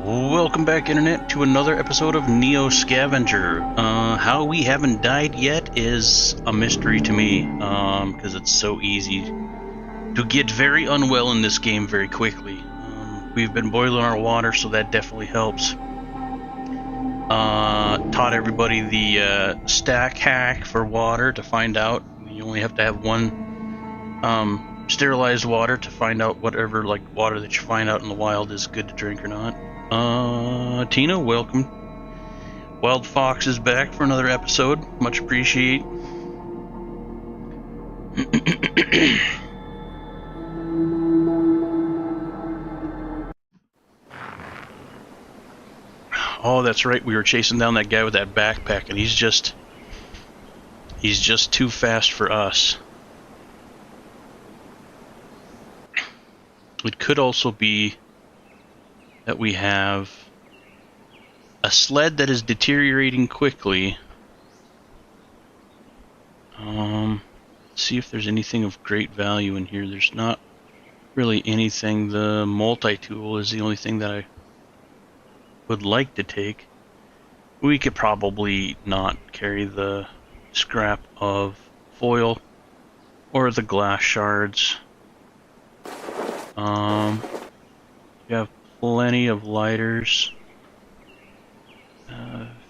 Welcome back, Internet, to another episode of Neo Scavenger. How we haven't died yet is a mystery to me, because it's so easy to get very unwell in this game very quickly. We've been boiling our water, so that definitely helps. Taught everybody the stack hack for water to find out. You only have to have one sterilized water to find out whatever water that you find out in the wild is good to drink or not. Tina, welcome. Wild Fox is back for another episode. Much appreciate. Oh, that's right. We were chasing down that guy with that backpack, and he's just too fast for us. It could also be that we have a sled that is deteriorating quickly. See if there's anything of great value in here. There's not really anything. The multi-tool is the only thing that I would like to take. We could probably not carry the scrap of foil or the glass shards. We have plenty of lighters.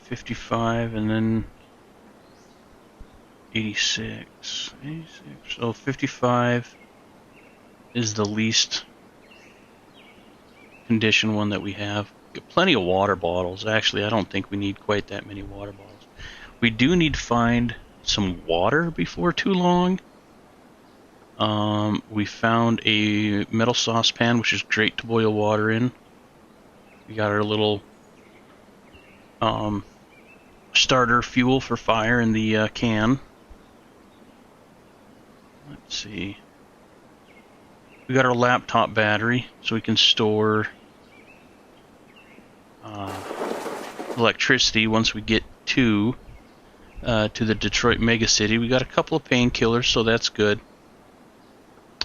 55 and then 86. So 55 is the least condition one that we have. Got plenty of water bottles. Actually, I don't think we need quite that many water bottles. We do need to find some water before too long. We found a metal saucepan, which is great to boil water in. We got our little starter fuel for fire in the can. Let's see. We got our laptop battery, so we can store electricity once we get to the Detroit megacity. We got a couple of painkillers, so that's good.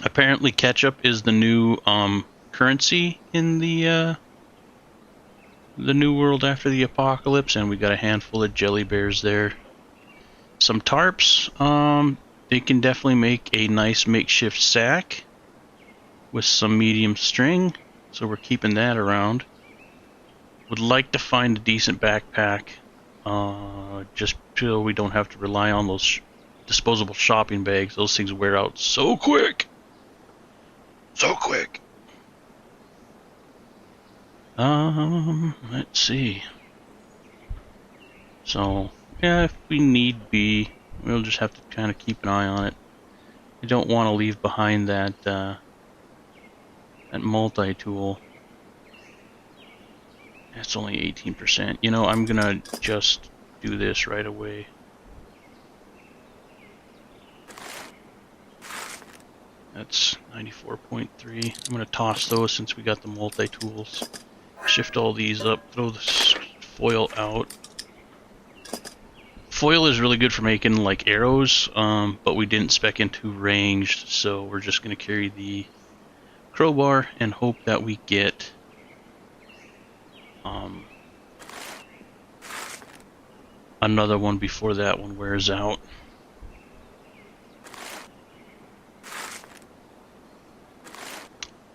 Apparently, ketchup is the new currency in the New World after the apocalypse, and we got a handful of jelly bears there. Some tarps. They can definitely make a nice makeshift sack with some medium string, so we're keeping that around. Would like to find a decent backpack, just so we don't have to rely on those disposable shopping bags. Those things wear out so quick. So quick. Let's see. So, yeah, if we need be, we'll just have to kind of keep an eye on it. I don't want to leave behind that that multi-tool. That's only 18%. You know, I'm gonna just do this right away. That's 94.3. I'm going to toss those since we got the multi-tools. Shift all these up, throw the foil out. Foil is really good for making like arrows, but we didn't spec into ranged, so we're just going to carry the crowbar and hope that we get another one before that one wears out.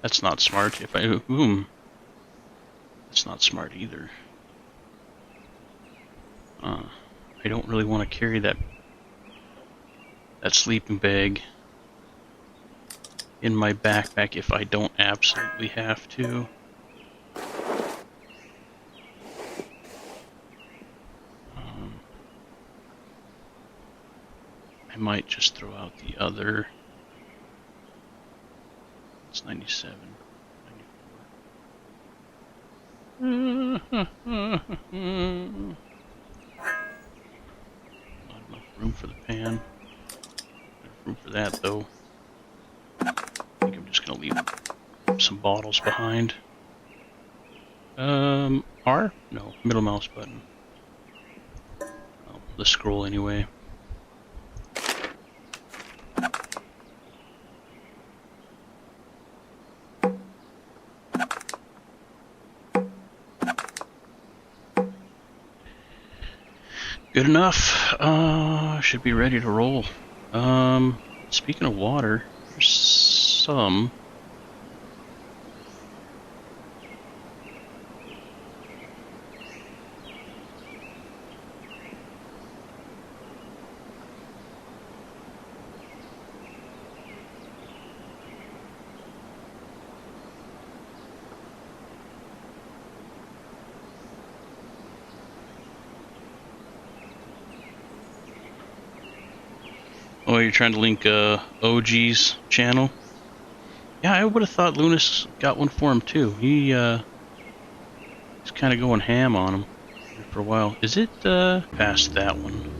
That's not smart. If I that's not smart either. I don't really want to carry that sleeping bag in my backpack if I don't absolutely have to. I might just throw out the other. It's 97, 94. Not enough room for the pan. Enough room for that though. I think I'm just gonna leave some bottles behind. R? No, middle mouse button. Oh, the scroll anyway. Good enough. Should be ready to roll. Speaking of water, there's some. Oh, you're trying to link OG's channel? Yeah, I would have thought Lunas got one for him too. He's kind of going ham on him for a while. Is it past that one?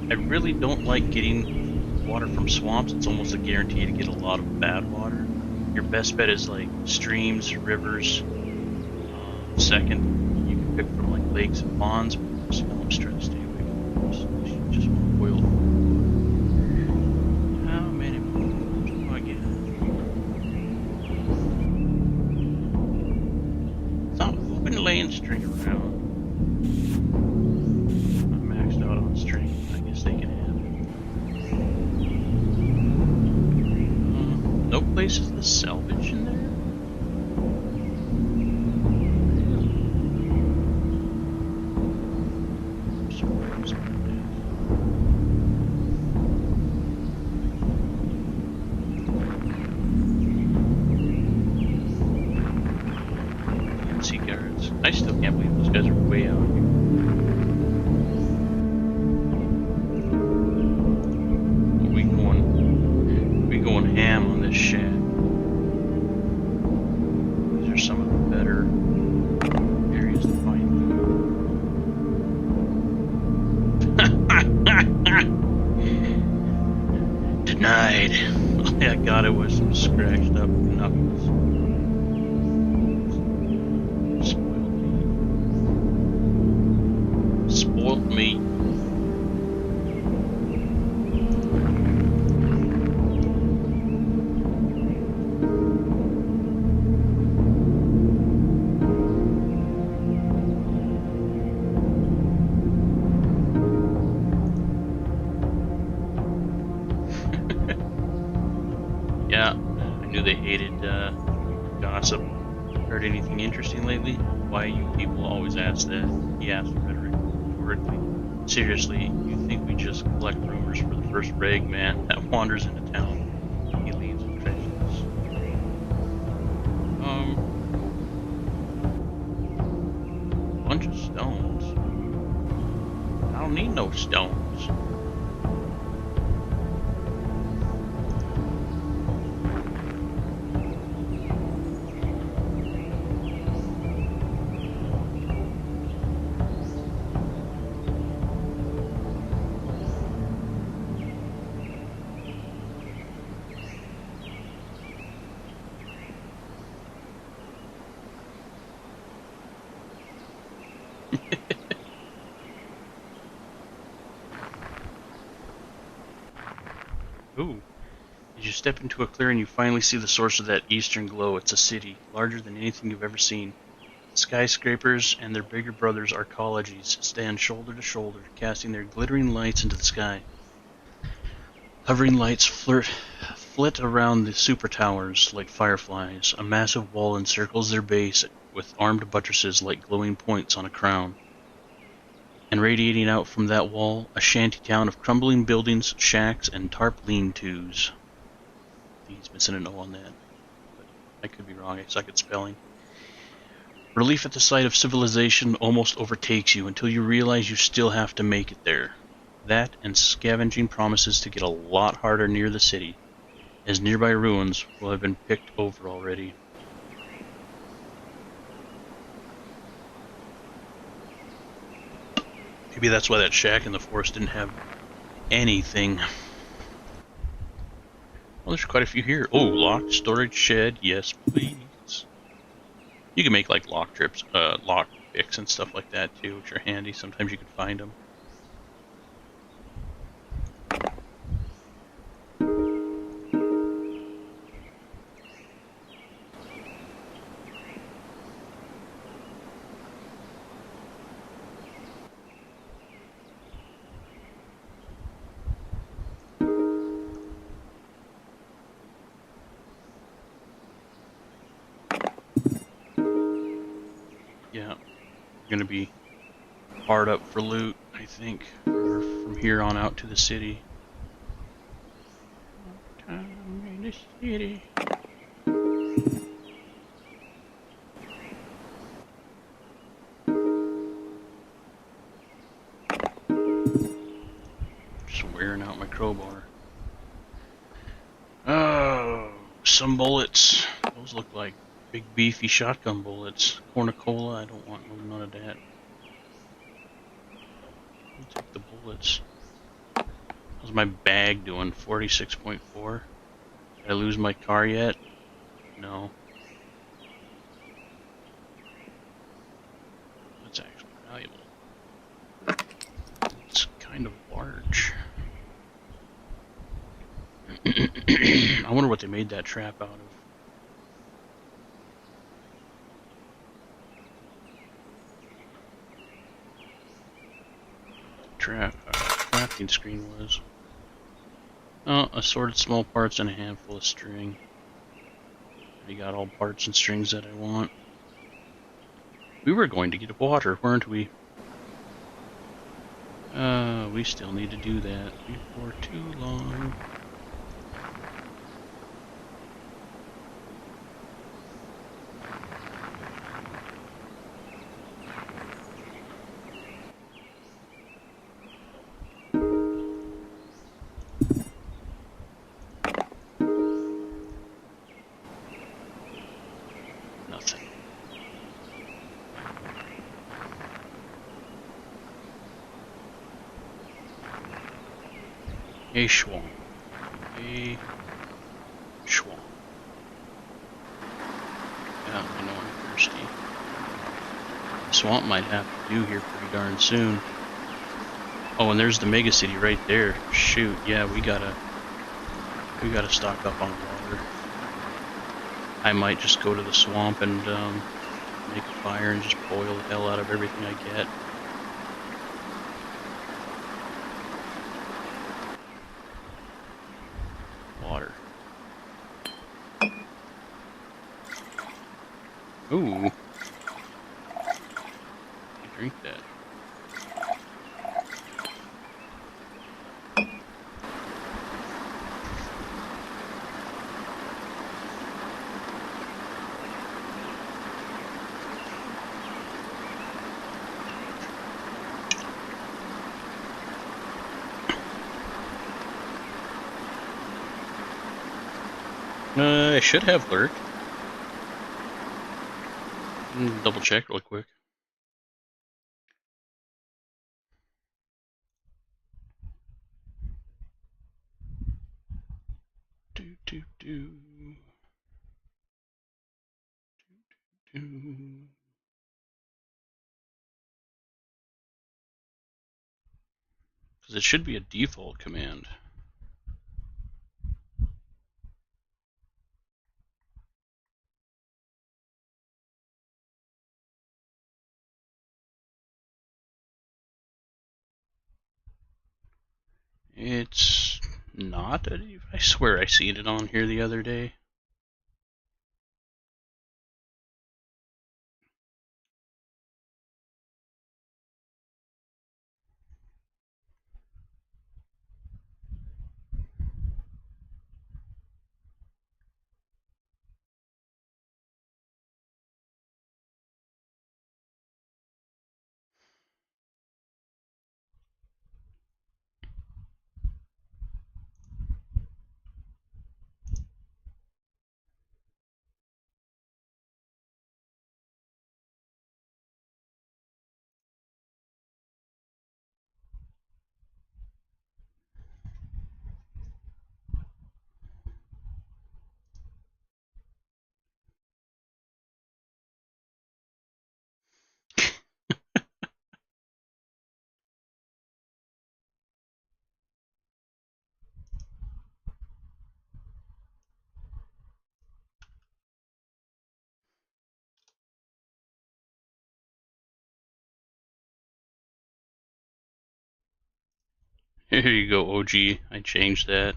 I really don't like getting water from swamps. It's almost a guarantee to get a lot of bad water. Your best bet is like streams, rivers. Second, you can pick from like lakes and ponds, but just I'm trying to stay away from those. Just want to boil. How many more do I get? Stop moving laying string around. I'm maxed out on string. I guess they can have it. No place is the salvage in there? I still can't believe those guys are way out here. We going ham on this shack. These are some of the better areas to find food. Denied. Oh, yeah, God, it was some scratched up knuckles. Me. Yeah, I knew they hated gossip, or Heard anything interesting lately? Why you people always ask that? He asked rhetorically. Seriously, you think we just collect rumors for the first rag man that wanders into town? He leans incredulous. Bunch of stones. I don't need no stones. Ooh. As you step into a clearing, you finally see the source of that eastern glow. It's a city, larger than anything you've ever seen. Skyscrapers and their bigger brothers, arcologies, stand shoulder to shoulder, casting their glittering lights into the sky. Hovering lights flit around the super towers like fireflies. A massive wall encircles their base with armed buttresses like glowing points on a crown. And radiating out from that wall, a shanty town of crumbling buildings, shacks, and tarp lean-tos. I think he's missing an O on that, but I could be wrong. I suck at spelling. Relief at the sight of civilization almost overtakes you until you realize you still have to make it there. That and scavenging promises to get a lot harder near the city, as nearby ruins will have been picked over already. Maybe that's why that shack in the forest didn't have anything. Well, there's quite a few here. Oh, locked storage shed. Yes, please. You can make like lock picks and stuff like that too, which are handy. Sometimes you can find them. Yeah, you're gonna be hard up for loot, I think, from here on out to the city. Time in the city. Just wearing out my crowbar. Oh, some bullets. Those look like big beefy shotgun bullets. Cornucola, I don't want none of that. I'll take the bullets. How's my bag doing? 46.4? Did I lose my car yet? No. That's actually valuable. It's kind of large. I wonder what they made that trap out of. Crafting screen was. Oh, assorted small parts and a handful of string. We got all parts and strings that I want. We were going to get water, weren't we? We still need to do that before too long. Nothing. A swamp. A swamp. Yeah, I know I'm thirsty. The swamp might have to do here pretty darn soon. Oh, and there's the mega city right there. Shoot, yeah, we gotta stock up on water. I might just go to the swamp and make a fire and just boil the hell out of everything I get. Water. Ooh, Drink that. I should have lurk. Double check real quick. Do do do. Do. Because it should be a default command. It's not. I swear I seen it on here the other day. Here you go, OG. I changed that.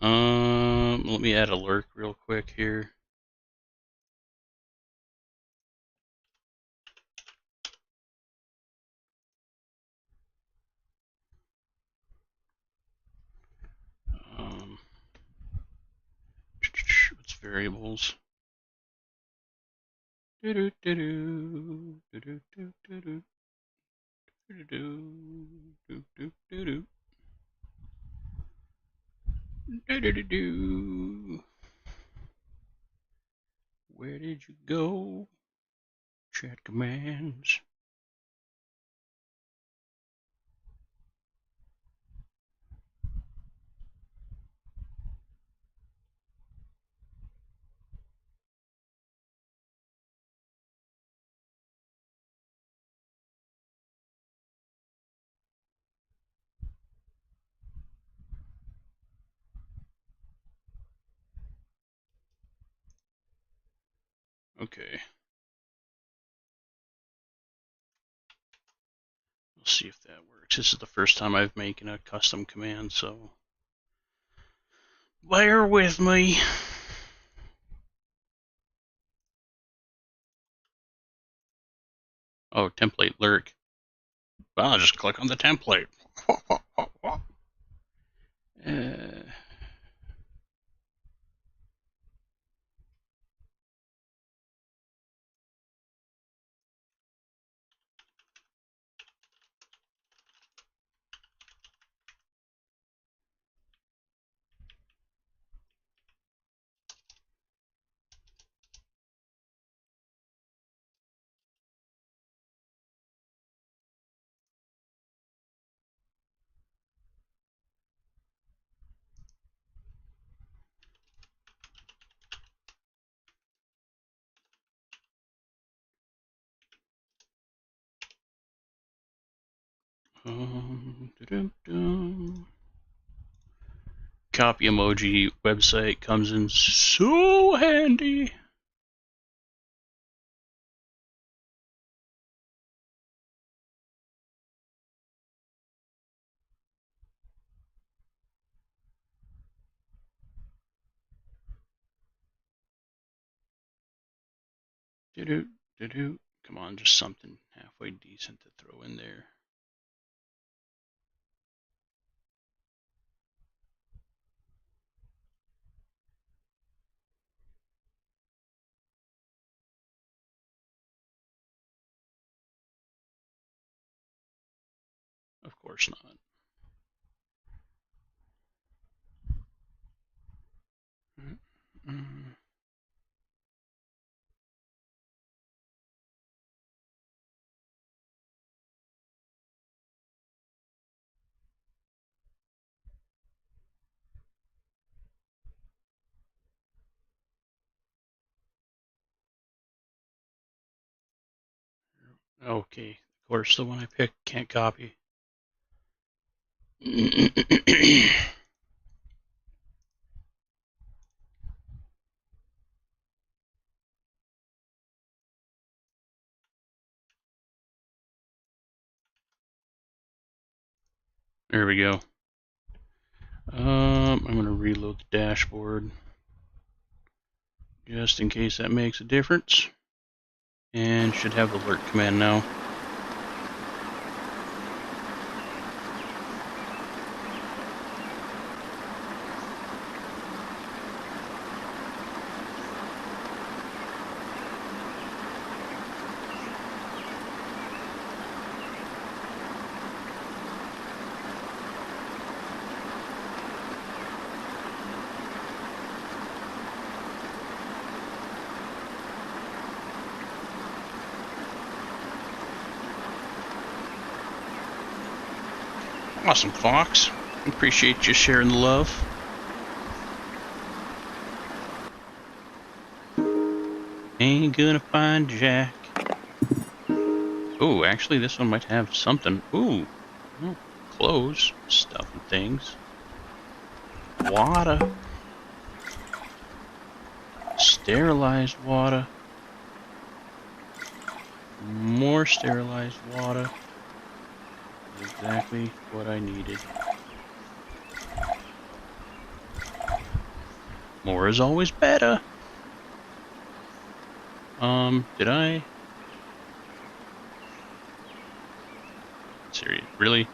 Let me add a lurk real quick here. What's variables? Where did you go? Chat commands. Okay. We'll see if that works. This is the first time I've making a custom command, so bear with me. Oh, template lurk. Well, I'll just click on the template. Copy emoji website comes in so handy. Do-do, do-do. Come on, just something halfway decent to throw in there. Of course not. Mm-hmm. Okay, of course, the one I picked can't copy. There we go. I'm going to reload the dashboard just in case that makes a difference. And should have the alert command now. Awesome, Fox. Appreciate you sharing the love. Ain't gonna find Jack. Oh, actually, this one might have something. Ooh, clothes, stuff and things. Water. Sterilized water. More sterilized water. Exactly what I needed. More is always better. Did I? Serious? Really?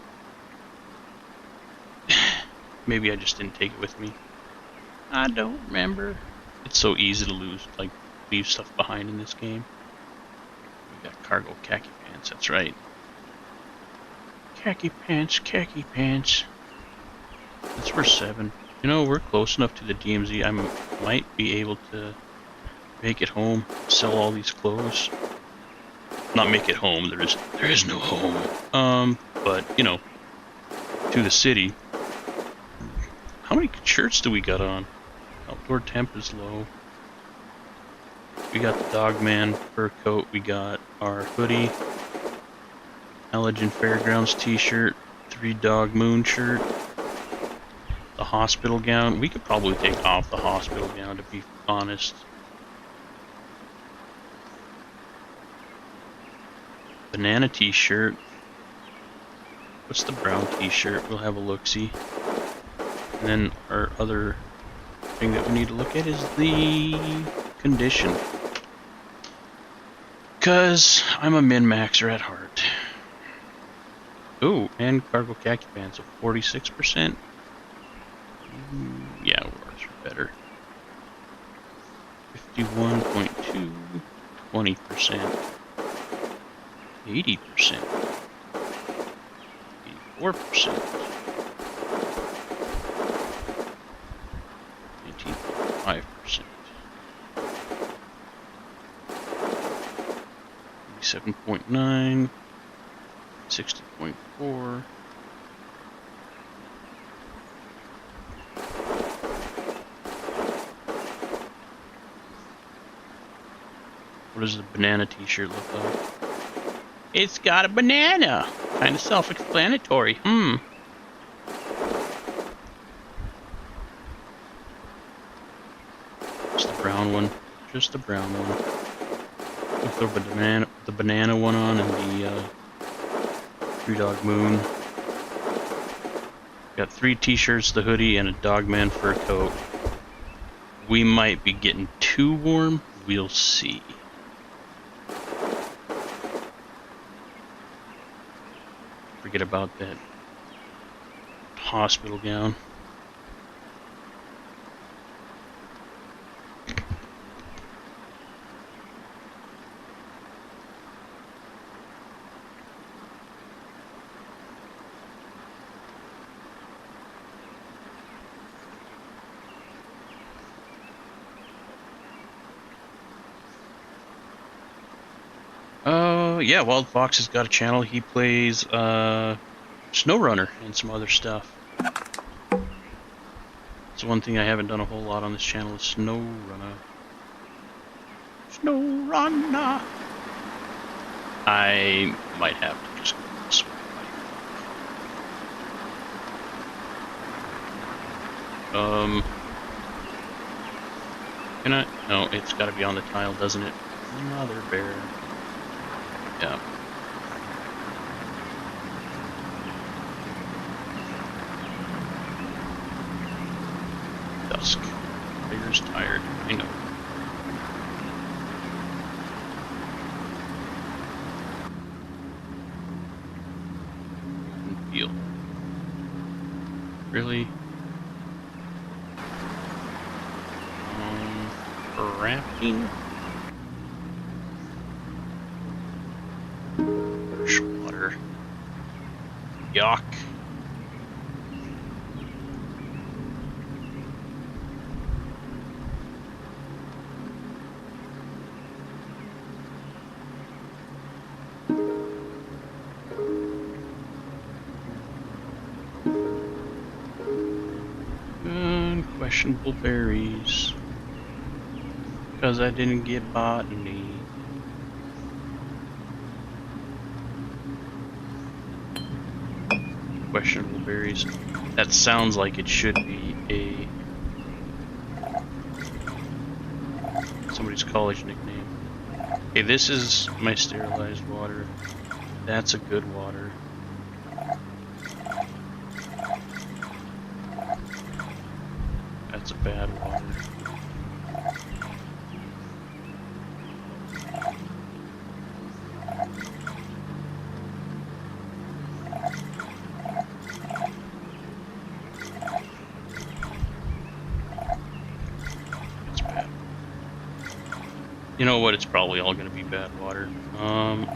Maybe I just didn't take it with me. I don't remember. It's so easy to leave stuff behind in this game. We got cargo khaki pants, that's right. Khaki pants, khaki pants. That's for 7. You know, we're close enough to the DMZ, I might be able to make it home, sell all these clothes. Not make it home, there is no home. But, you know, to the city. How many shirts do we got on? Outdoor temp is low. We got the Dogman fur coat, we got our hoodie, Allergen Fairgrounds t-shirt, 3 Dog Moon shirt, the hospital gown. We could probably take off the hospital gown, to be honest. Banana t-shirt. What's the brown t-shirt? We'll have a look-see. And then our other thing that we need to look at is the condition. Because I'm a min-maxer at heart. Ooh, and cargo khaki pants of 46%. Yeah, ours are better. 51.2, 20%, 80%, 84%, 19.5%, 87.9, 60.4. What does the banana t-shirt look like? It's got a banana! Kind of self-explanatory, It's the brown one. Just the brown one. We'll throw the banana one on and the 3 Dog Moon. Got 3 t-shirts, the hoodie, and a Dogman fur coat. We might be getting too warm. We'll see. Forget about that hospital gown. Yeah, Wild Fox has got a channel. He plays SnowRunner and some other stuff. It's one thing I haven't done a whole lot on this channel is SnowRunner. SnowRunner. I might have to just go this way. Can I? No, it's got to be on the tile, doesn't it? Mother bear. Yeah. Dusk. Bear's tired. I know. Feel. Really? Rafting? Water. Yuck. Questionable berries. Because I didn't get botany. Questionable berries. That sounds like it should be somebody's college nickname. Okay, this is my sterilized water. That's a good water. That's a bad water. You know what? It's probably all going to be bad water.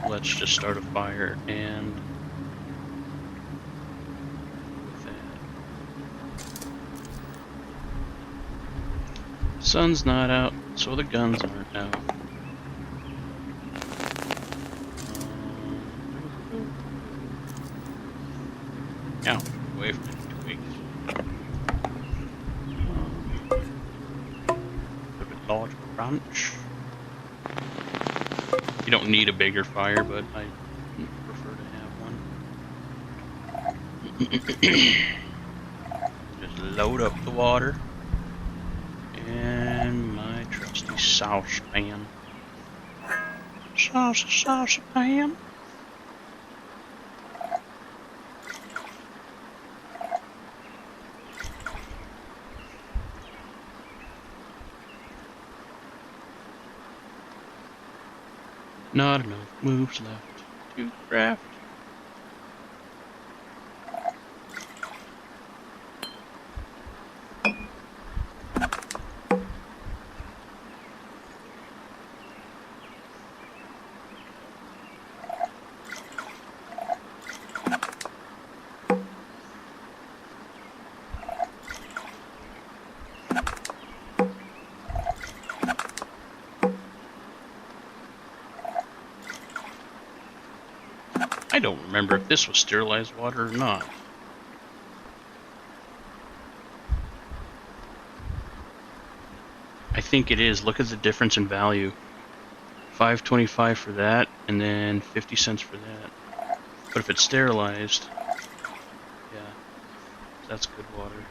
Let's just start a fire and with that. Sun's not out, so the guns aren't out. Ow, away from the twigs. A bit large branch. You don't need a bigger fire, but I prefer to have one. Just load up the water and my trusty saucepan. Saucepan. Not enough moves left to craft. I don't remember if this was sterilized water or not. I think it is. Look at the difference in value. $5.25 for that, and then 50 cents for that. But if it's sterilized, yeah, that's good water.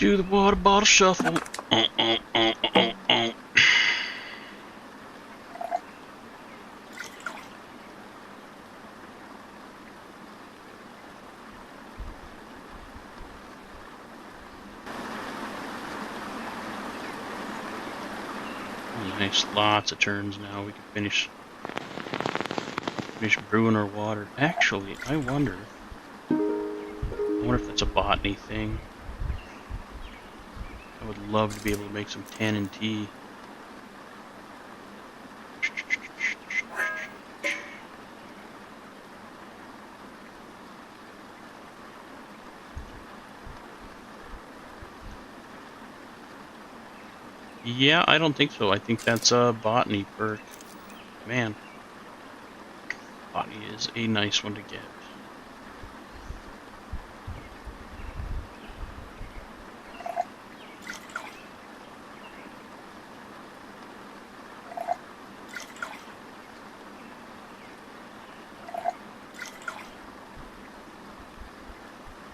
Do the water bottle shuffle. Nice, lots of turns now. We can finish brewing our water. Actually, I wonder if that's a botany thing. I would love to be able to make some tannin tea. Yeah, I don't think so. I think that's a botany perk. Man, botany is a nice one to get.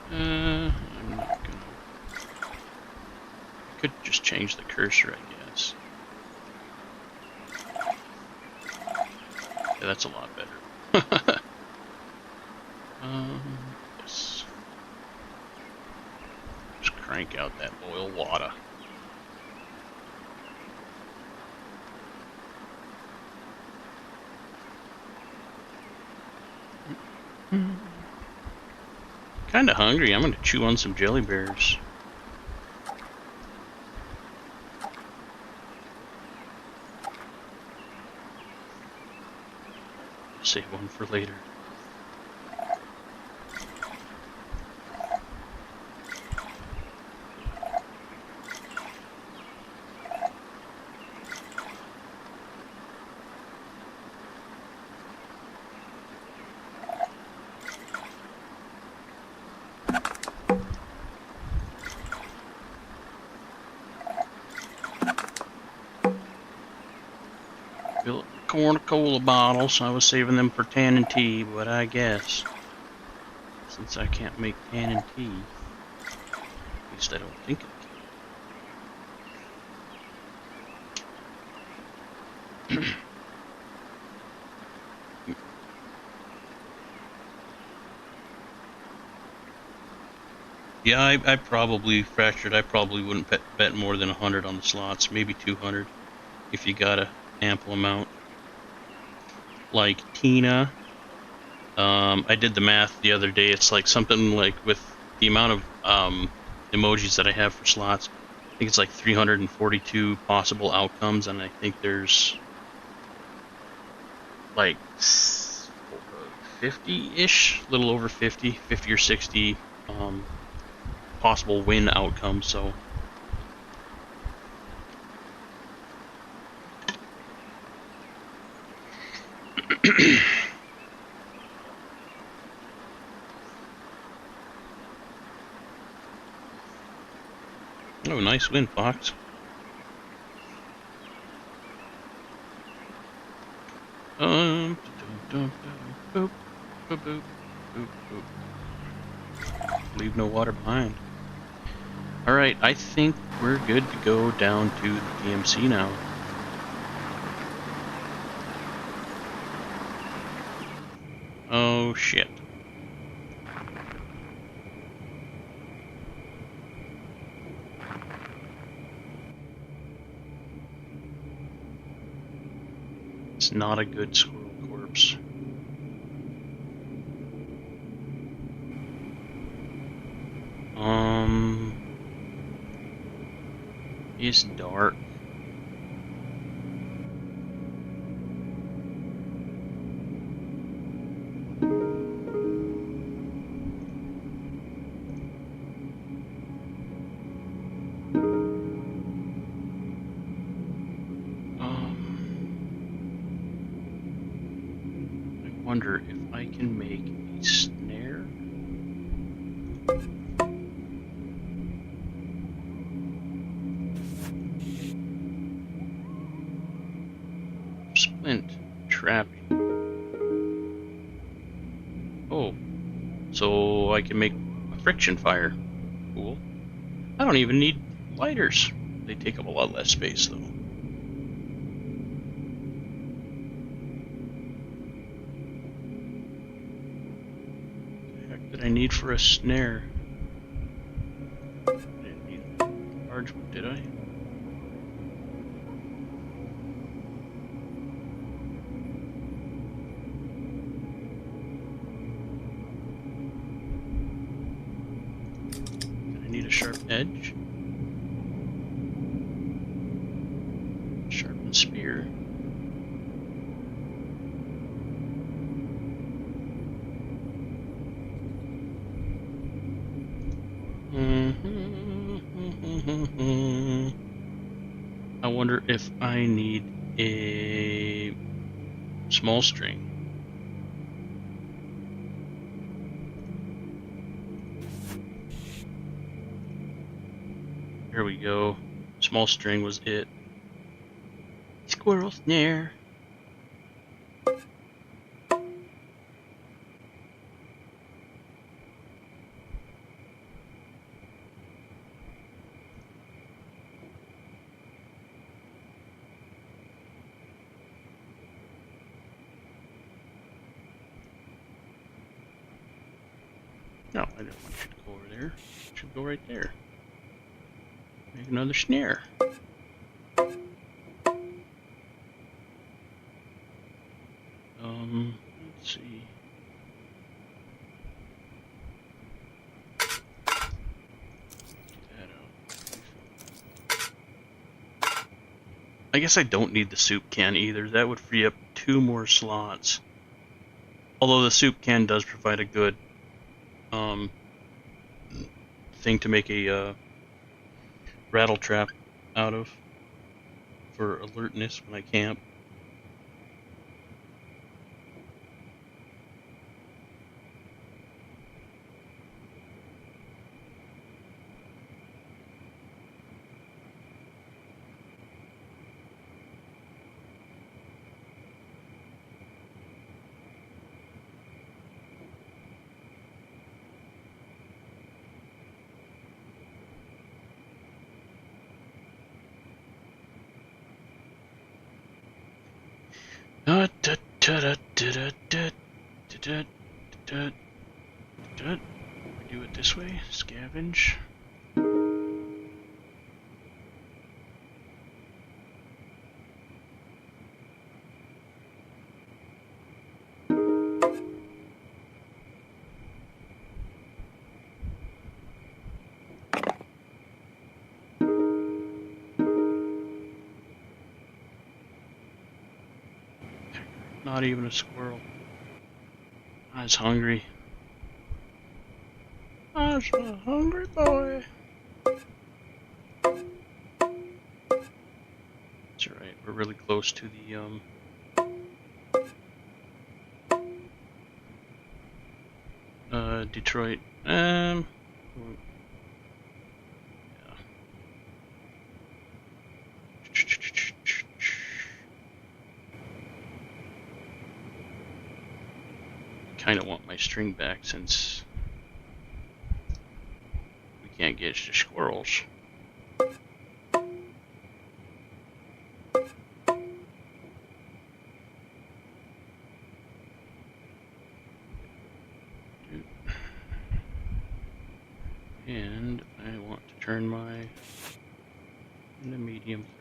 I'm not gonna. I could just change the cursor, I guess. Yeah, that's a lot better. Yes. Just crank out that oil water. Kinda hungry. I'm gonna chew on some jelly bears. Save one for later. Fill up the corn-cola bottles. I was saving them for tannin tea, but I guess since I can't make tannin tea, at least I don't think I can. Yeah, I probably fractured. I probably wouldn't bet more than 100 on the slots, maybe 200 if you got a ample amount. Like Tina, I did the math the other day. It's like something like with the amount of emojis that I have for slots, I think it's like 342 possible outcomes, and I think there's like 50-ish, a little over 50 or 60 possible win outcomes. So oh, nice win, Fox. Leave no water behind. Alright, I think we're good to go down to the DMC now. Oh shit. It's not a good squirrel corpse. It's dark. I wonder if I can make a snare. Splint trapping. Oh, so I can make a friction fire. Cool. I don't even need lighters. They take up a lot less space, though. What the heck did I need for a snare? I didn't need a large one, did I? Did I need a sharp edge? Sharpened spear. I wonder if I need a small string. Here we go. Small string was it. Squirrel snare. No, I didn't want you to go over there. It should go right there. Make another snare. Let's see. Get that out. I guess I don't need the soup can either. That would free up 2 more slots. Although the soup can does provide a good thing to make a rattle trap out of for alertness when I camp. We do it this way. Scavenge. Not even a squirrel. I was hungry. I was a hungry boy. It's alright, we're really close to the Detroit. Yeah. Kind of want my string back since we can't get the squirrels. And I want to turn my into medium thread.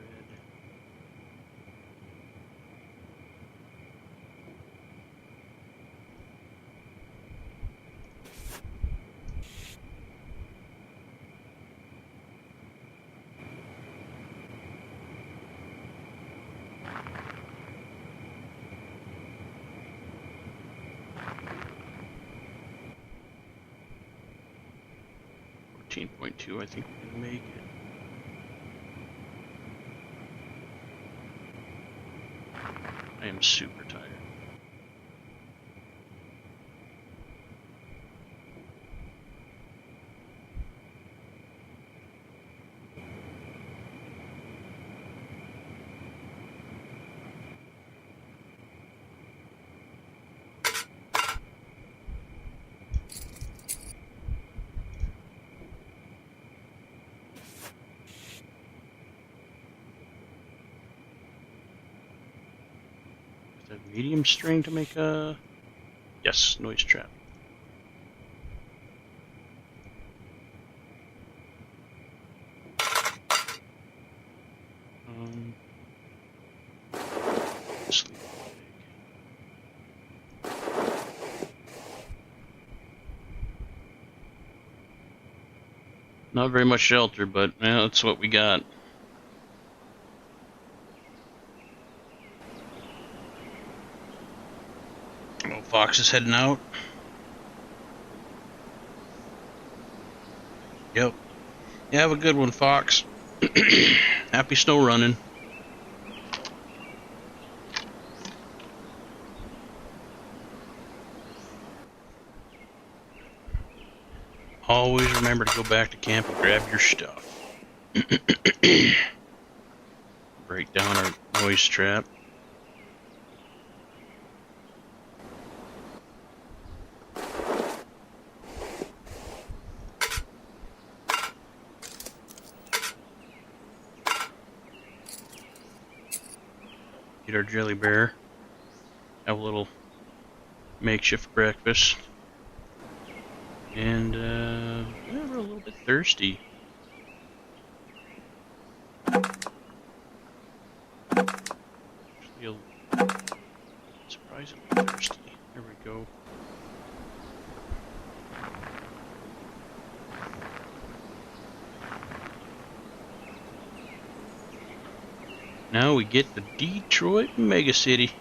I think we can make it. I am super tired. a medium string to make a... Yes, noise trap. Sleep bag. Not very much shelter, but that's what we got. Oh, Fox is heading out. Yep. You have a good one, Fox. Happy snow running. Always remember to go back to camp and grab your stuff. Break down our noise trap. Eat our jelly bear. Have a little makeshift breakfast. And yeah, we're a little bit thirsty. Actually, surprisingly thirsty. There we go. Now we get the Detroit megacity.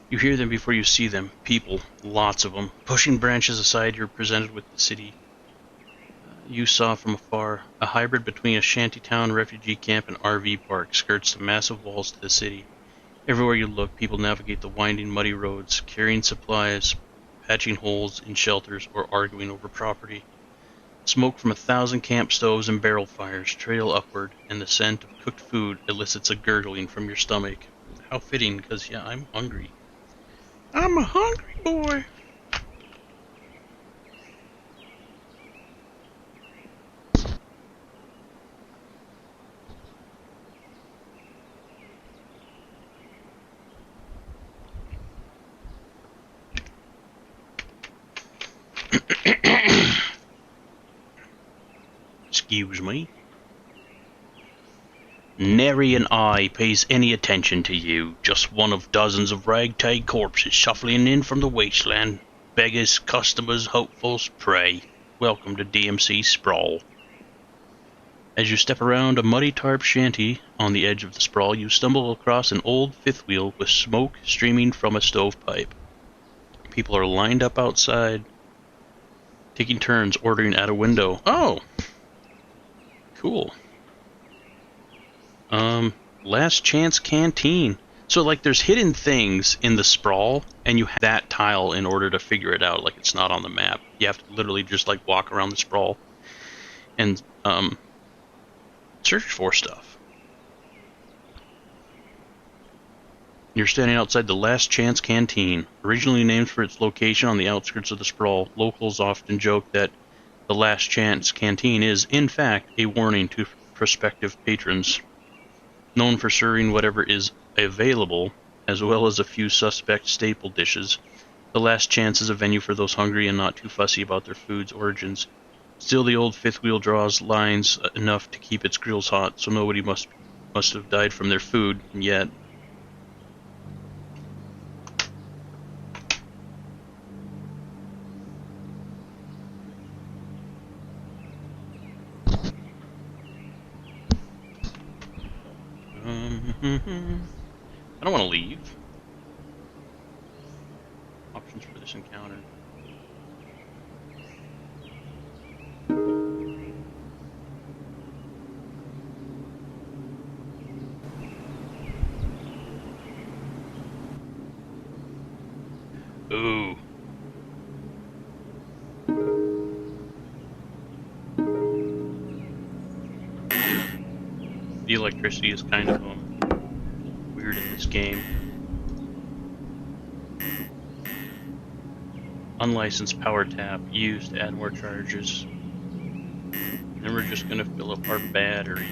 You hear them before you see them. People, lots of them. Pushing branches aside, you're presented with the city you saw from afar. A hybrid between a shantytown, refugee camp, and RV park skirts the massive walls to the city. Everywhere you look, people navigate the winding, muddy roads, carrying supplies, patching holes in shelters, or arguing over property. Smoke from 1,000 camp stoves and barrel fires trail upward, and the scent of cooked food elicits a gurgling from your stomach. How fitting, because, yeah, I'm hungry. I'm a hungry boy. Excuse me. Nary an eye pays any attention to you, just one of dozens of ragtag corpses shuffling in from the wasteland. Beggars, customers, hopefuls, prey. Welcome to DMC Sprawl. As you step around a muddy tarp shanty on the edge of the sprawl, you stumble across an old fifth wheel with smoke streaming from a stovepipe. People are lined up outside, taking turns ordering at a window. Oh! Cool. Last Chance Canteen. So, like, there's hidden things in the sprawl, and you have that tile in order to figure it out. Like, it's not on the map. You have to literally just, like, walk around the sprawl and, search for stuff. You're standing outside the Last Chance Canteen. Originally named for its location on the outskirts of the sprawl, locals often joke that the Last Chance Canteen is, in fact, a warning to prospective patrons. Known for serving whatever is available, as well as a few suspect staple dishes, the Last Chance is a venue for those hungry and not too fussy about their food's origins. Still, the old fifth wheel draws lines enough to keep its grills hot, so nobody must have died from their food yet. I don't want to leave. Options for this encounter. Ooh. The electricity is kind of weird in this game. Unlicensed power tap used to add more charges. Then we're just gonna fill up our battery.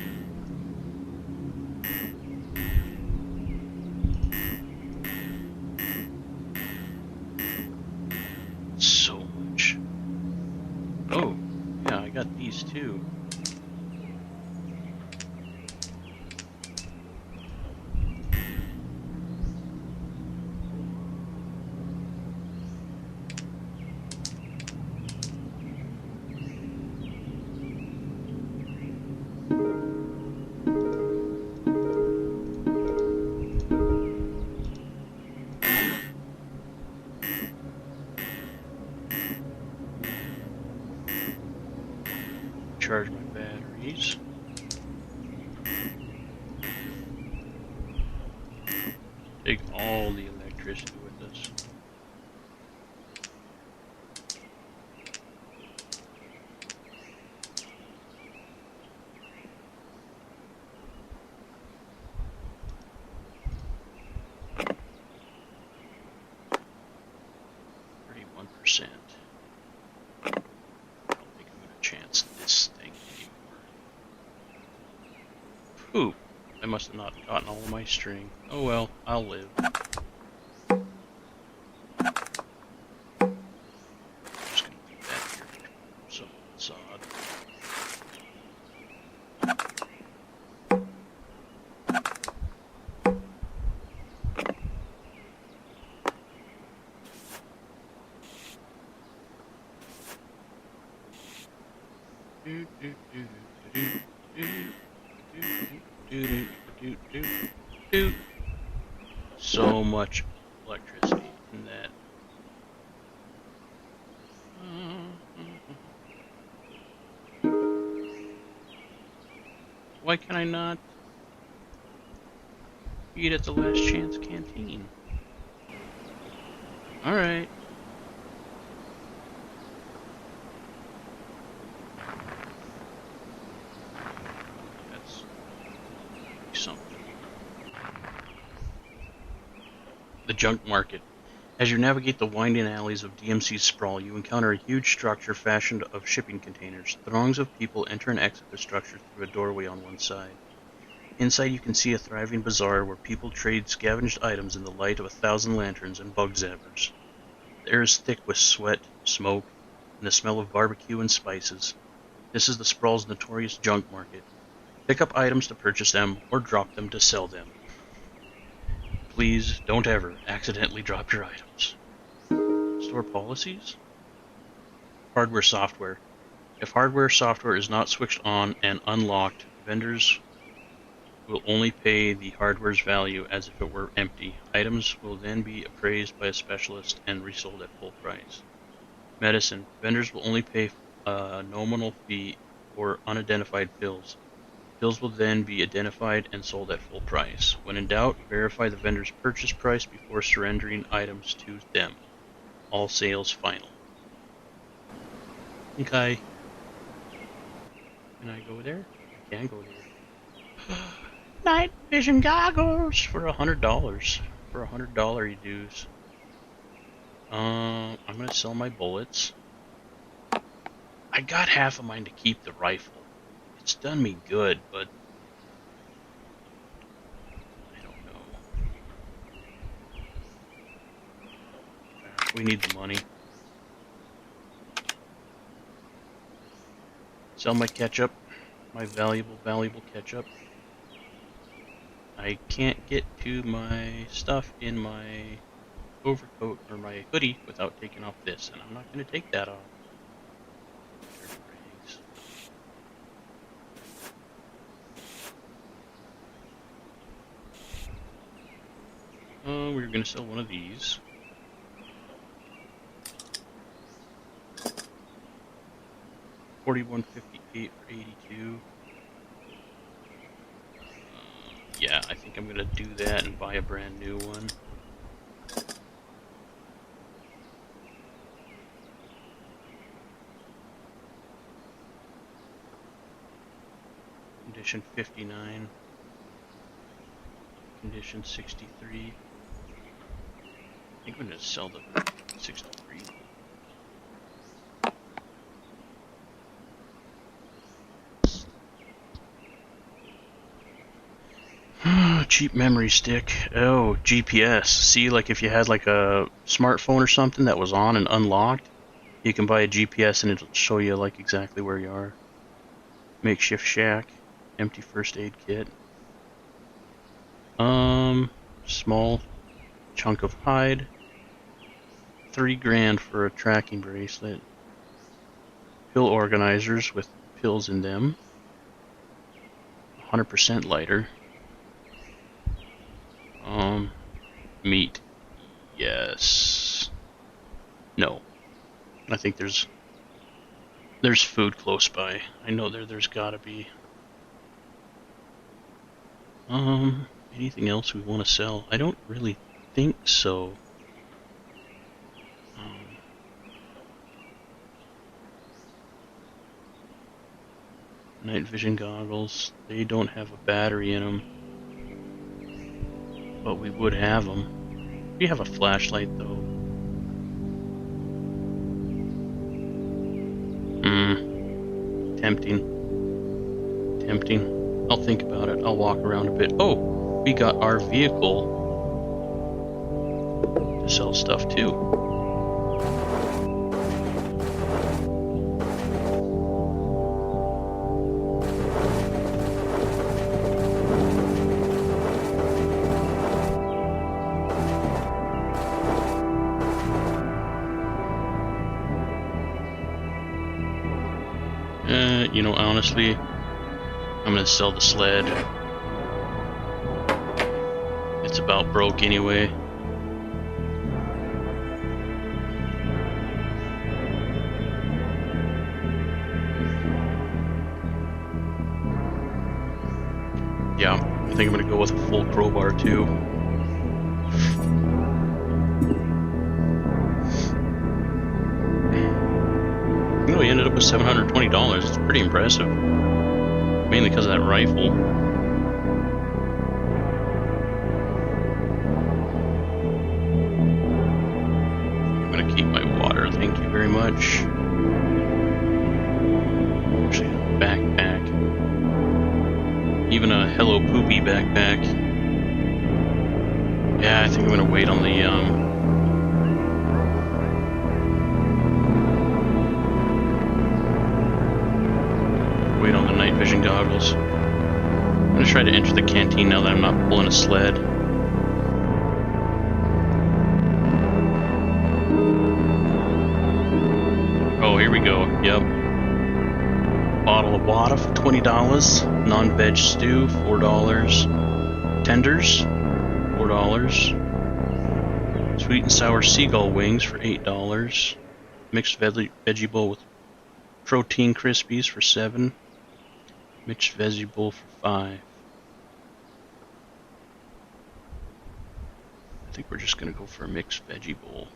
Take all the electricity with us. I don't think I'm gonna chance this thing anymore. Phew. I must have not gotten all of my string. Oh well, I'll live. Just gonna leave that here for some sod. So much electricity in that. Why can I not eat at the Last Chance Canteen? Alright. That's something. The junk market. As you navigate the winding alleys of DMC's sprawl, you encounter a huge structure fashioned of shipping containers. Throngs of people enter and exit the structure through a doorway on one side. Inside you can see a thriving bazaar where people trade scavenged items in the light of 1,000 lanterns and bug zappers. The air is thick with sweat, smoke, and the smell of barbecue and spices. This is the sprawl's notorious junk market. Pick up items to purchase them, or drop them to sell them. Please don't ever accidentally drop your items. Store policies? Hardware software. If hardware software is not switched on and unlocked, vendors will only pay the hardware's value as if it were empty. Items will then be appraised by a specialist and resold at full price. Medicine. Vendors will only pay a nominal fee for unidentified pills. Pills will then be identified and sold at full price. When in doubt, verify the vendor's purchase price before surrendering items to them. All sales final. Okay. Can I go there? I can go there. Night vision goggles for $100. For $100 dues. I'm gonna sell my bullets. I got half of mine to keep the rifle. It's done me good, but I don't know. We need the money. Sell my ketchup. My valuable ketchup. I can't get to my stuff in my overcoat or my hoodie without taking off this, and I'm not going to take that off. We're going to sell one of these. $41.58 for 82. Yeah, I think I'm going to do that and buy a brand new one. Condition 59. Condition 63. I think I'm going to sell the 63. Cheap memory stick. Oh, GPS. See, like if you had like a smartphone or something that was on and unlocked, you can buy a GPS and it'll show you like exactly where you are. Makeshift shack. Empty first aid kit. Small chunk of hide. $3,000 for a tracking bracelet. Pill organizers with pills in them. 100% lighter. Meat. Yes. No. I think there's food close by. I know there's gotta be. Anything else we want to sell? I don't really think so. Night vision goggles. They don't have a battery in them. But we would have them. We have a flashlight though. Tempting. Tempting. I'll think about it. I'll walk around a bit. Oh, we got our vehicle to sell stuff too. You know, honestly, I'm gonna sell the sled. It's about broke anyway. Yeah, I think I'm gonna go with a full crowbar too. You know, he ended up with $720. It's pretty impressive. Mainly because of that rifle. I'm gonna keep my water, thank you very much. Actually, a backpack. Even a Hello Poopy backpack. Yeah, I think I'm gonna wait on the night vision goggles. I'm gonna try to enter the canteen now that I'm not pulling a sled. Oh, here we go. Yep. Bottle of water for $20. Non-veg stew, $4. Tenders, $4. Sweet and sour seagull wings for $8. Mixed veggie bowl with protein crispies for $7. Mixed veggie bowl for $5. I think we're just gonna go for a mixed veggie bowl.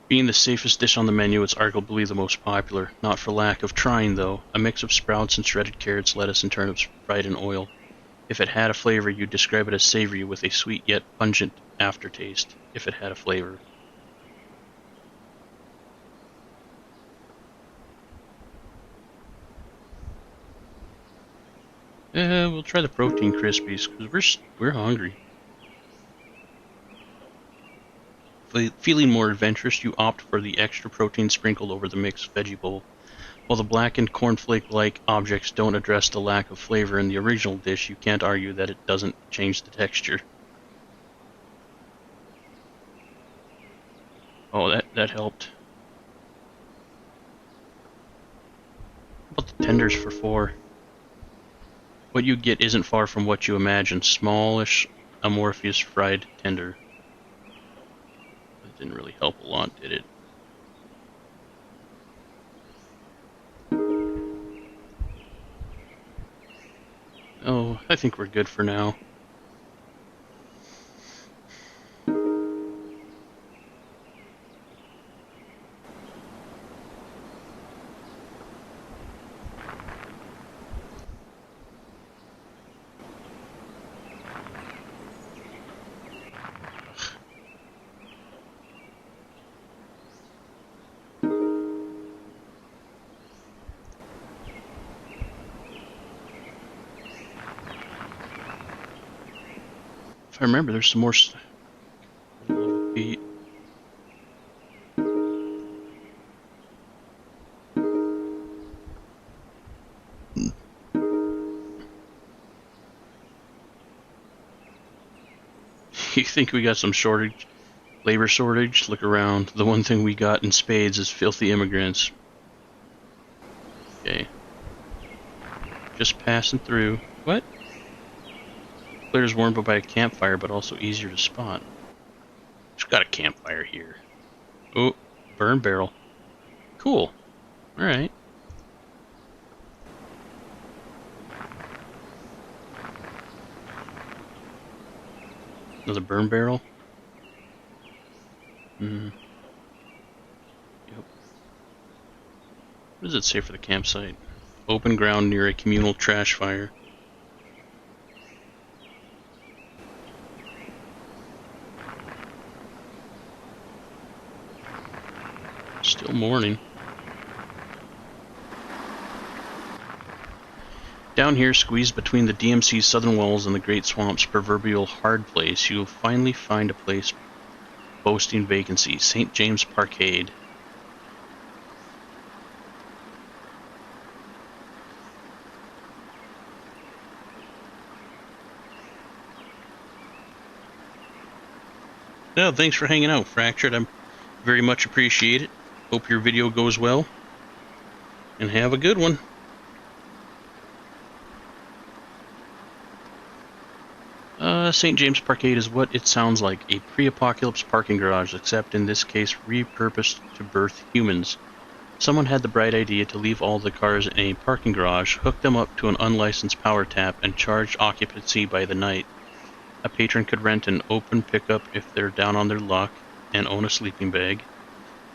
Being the safest dish on the menu, it's arguably the most popular. Not for lack of trying, though. A mix of sprouts and shredded carrots, lettuce, and turnips fried in oil. If it had a flavor, you'd describe it as savory with a sweet yet pungent aftertaste. If it had a flavor. We'll try the protein crispies because we're hungry. Feeling more adventurous, you opt for the extra protein sprinkled over the mixed veggie bowl. While the blackened cornflake-like objects don't address the lack of flavor in the original dish, you can't argue that it doesn't change the texture. Oh, that helped. How about the tenders for $4? What you get isn't far from what you imagine. Smallish, amorphous fried tender. That didn't really help a lot, did it? Oh, I think we're good for now. If I remember, there's some more beat. You think we got some shortage, labor shortage? Look around. The one thing we got in spades is filthy immigrants. Okay. Just passing through. What? Players warmed by a campfire, but also easier to spot. Just got a campfire here. Oh, burn barrel. Cool. Alright. Another burn barrel. Yep. What does it say for the campsite? Open ground near a communal trash fire. Still morning. Down here, squeezed between the DMC's southern walls and the Great Swamp's proverbial hard place, you'll finally find a place boasting vacancy, St. James Parkade. Yeah, thanks for hanging out, Fractured. I very much appreciate it. Hope your video goes well. And have a good one. St. James Parkade is what it sounds like, a pre-apocalypse parking garage, except in this case repurposed to berth humans. Someone had the bright idea to leave all the cars in a parking garage, hook them up to an unlicensed power tap, and charge occupancy by the night. A patron could rent an open pickup if they're down on their luck and own a sleeping bag.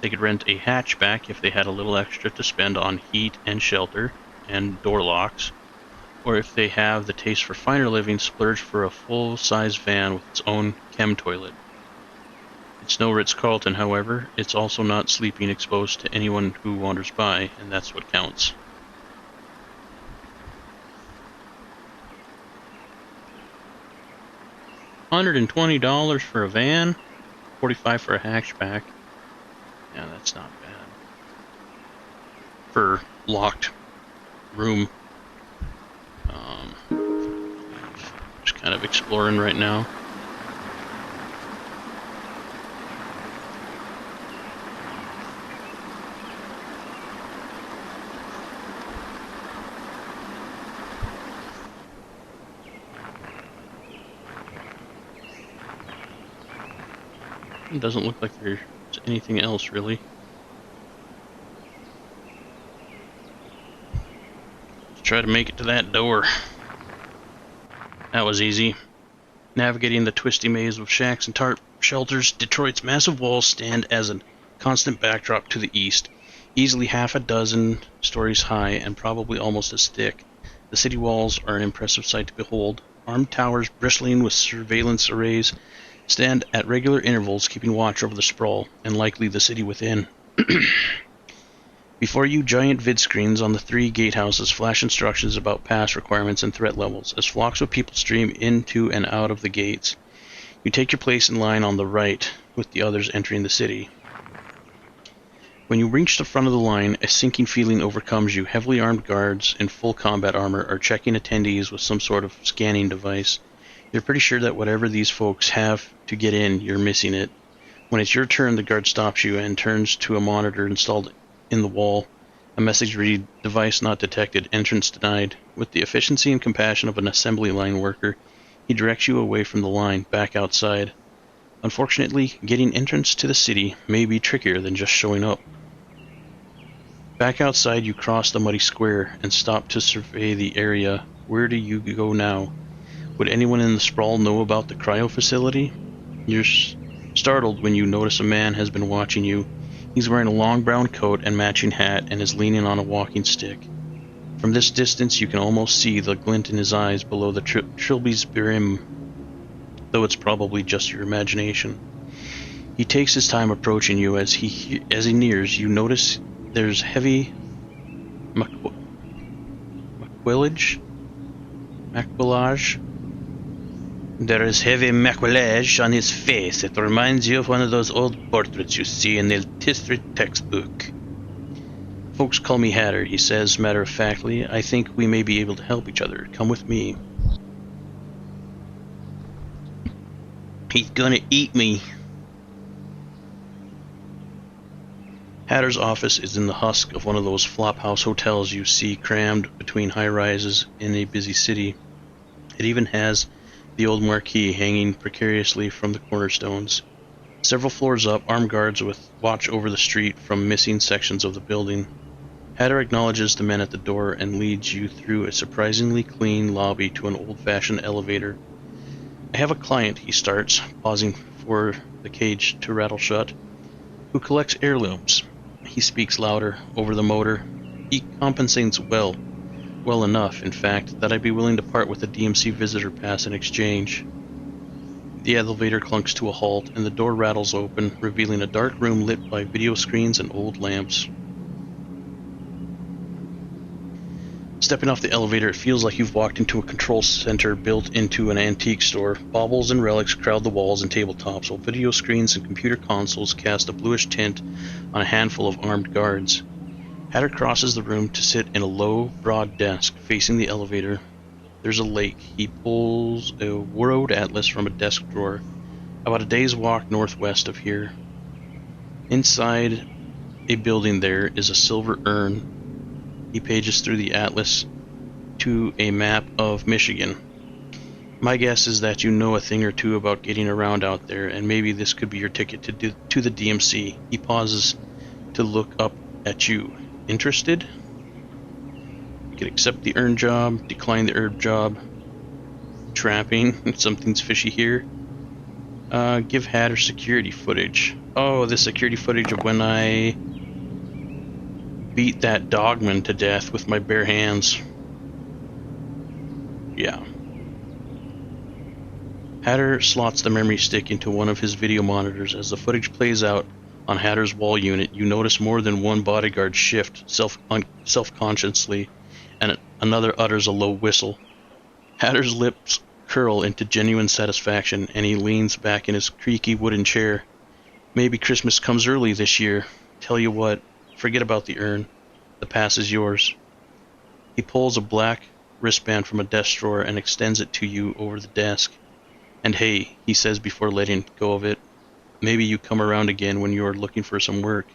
They could rent a hatchback if they had a little extra to spend on heat and shelter and door locks. Or if they have the taste for finer living, splurge for a full-size van with its own chem toilet. It's no Ritz-Carlton, however. It's also not sleeping exposed to anyone who wanders by, and that's what counts. $120 for a van, $45 for a hatchback. Yeah, that's not bad. For locked room. Just kind of exploring right now. It doesn't look like there's anything else really. Let's try to make it to that door. That was easy. Navigating the twisty maze of shacks and tarp shelters, Detroit's massive walls stand as a constant backdrop to the east, easily half a dozen stories high and probably almost as thick. The city walls are an impressive sight to behold. Armed towers bristling with surveillance arrays stand at regular intervals, keeping watch over the sprawl, and likely the city within. Before you, giant vid screens on the 3 gatehouses flash instructions about pass requirements and threat levels, as flocks of people stream into and out of the gates. You take your place in line on the right, with the others entering the city. When you reach the front of the line, a sinking feeling overcomes you. Heavily armed guards in full combat armor are checking attendees with some sort of scanning device. You're pretty sure that whatever these folks have to get in, you're missing it. When it's your turn, the guard stops you and turns to a monitor installed in the wall. A message reads, "Device not detected, entrance denied." With the efficiency and compassion of an assembly line worker, he directs you away from the line, back outside. Unfortunately, getting entrance to the city may be trickier than just showing up. Back outside, you cross the muddy square and stop to survey the area. Where do you go now? Would anyone in the sprawl know about the cryo facility? You're startled when you notice a man has been watching you. He's wearing a long brown coat and matching hat and is leaning on a walking stick. From this distance, you can almost see the glint in his eyes below the trilby's brim, though it's probably just your imagination. He takes his time approaching you. As he nears, you notice there's heavy maquillage. There is heavy maquillage on his face. It reminds you of one of those old portraits you see in the history textbook. "Folks call me Hatter," he says matter-of-factly. "I think we may be able to help each other. Come with me." "He's gonna eat me." Hatter's office is in the husk of one of those flophouse hotels you see crammed between high-rises in a busy city. It even has the old marquee hanging precariously from the cornerstones. Several floors up, armed guards with watch over the street from missing sections of the building. Hatter acknowledges the men at the door and leads you through a surprisingly clean lobby to an old-fashioned elevator. I have a client, he starts, pausing for the cage to rattle shut, who collects heirlooms. He speaks louder, over the motor. He compensates well enough, in fact, that I'd be willing to part with a DMC visitor pass in exchange. The elevator clunks to a halt, and the door rattles open, revealing a dark room lit by video screens and old lamps. Stepping off the elevator, it feels like you've walked into a control center built into an antique store. Baubles and relics crowd the walls and tabletops, while video screens and computer consoles cast a bluish tint on a handful of armed guards. Hatter crosses the room to sit in a low, broad desk facing the elevator. There's a lake. He pulls a road atlas from a desk drawer, about a day's walk northwest of here. Inside a building there is a silver urn. He pages through the atlas to a map of Michigan. My guess is that you know a thing or two about getting around out there, and maybe this could be your ticket to the DMC. He pauses to look up at you. Interested? You can accept the urn job, decline the herb job. Trapping, something's fishy here. Give Hatter security footage. Oh, the security footage of when I beat that dogman to death with my bare hands. Yeah. Hatter slots the memory stick into one of his video monitors. As the footage plays out on Hatter's wall unit, you notice more than one bodyguard shift self-consciously, and another utters a low whistle. Hatter's lips curl into genuine satisfaction, and he leans back in his creaky wooden chair. Maybe Christmas comes early this year. Tell you what, forget about the urn. The pass is yours. He pulls a black wristband from a desk drawer and extends it to you over the desk. And hey, he says before letting go of it, maybe you come around again when you are looking for some work.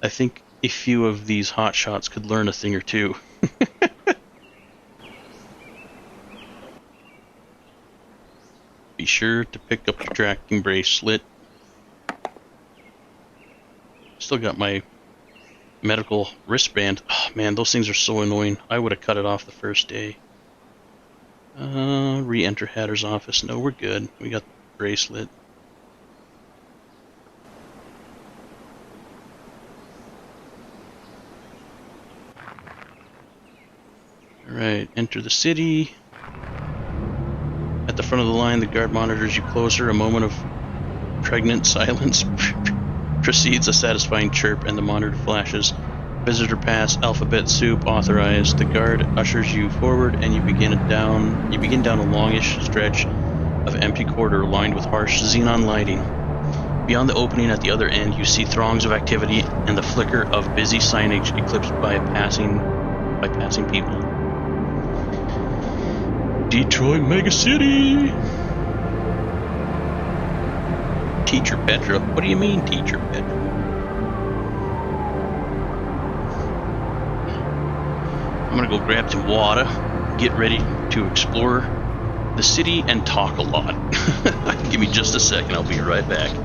I think a few of these hotshots could learn a thing or two. Be sure to pick up your tracking bracelet. Still got my medical wristband. Oh man, those things are so annoying. I would have cut it off the first day. Re-enter Hatter's office. No, we're good. We got the bracelet. Alright, enter the city. At the front of the line, the guard monitors you closer. A moment of pregnant silence precedes a satisfying chirp, and the monitor flashes. Visitor pass, alphabet soup, authorized. The guard ushers you forward, and you begin down a longish stretch of empty corridor lined with harsh xenon lighting. Beyond the opening at the other end, you see throngs of activity and the flicker of busy signage eclipsed by passing people. Detroit Megacity! Teacher Petra? What do you mean, Teacher Petra? I'm gonna go grab some water, get ready to explore the city and talk a lot. Give me just a second, I'll be right back.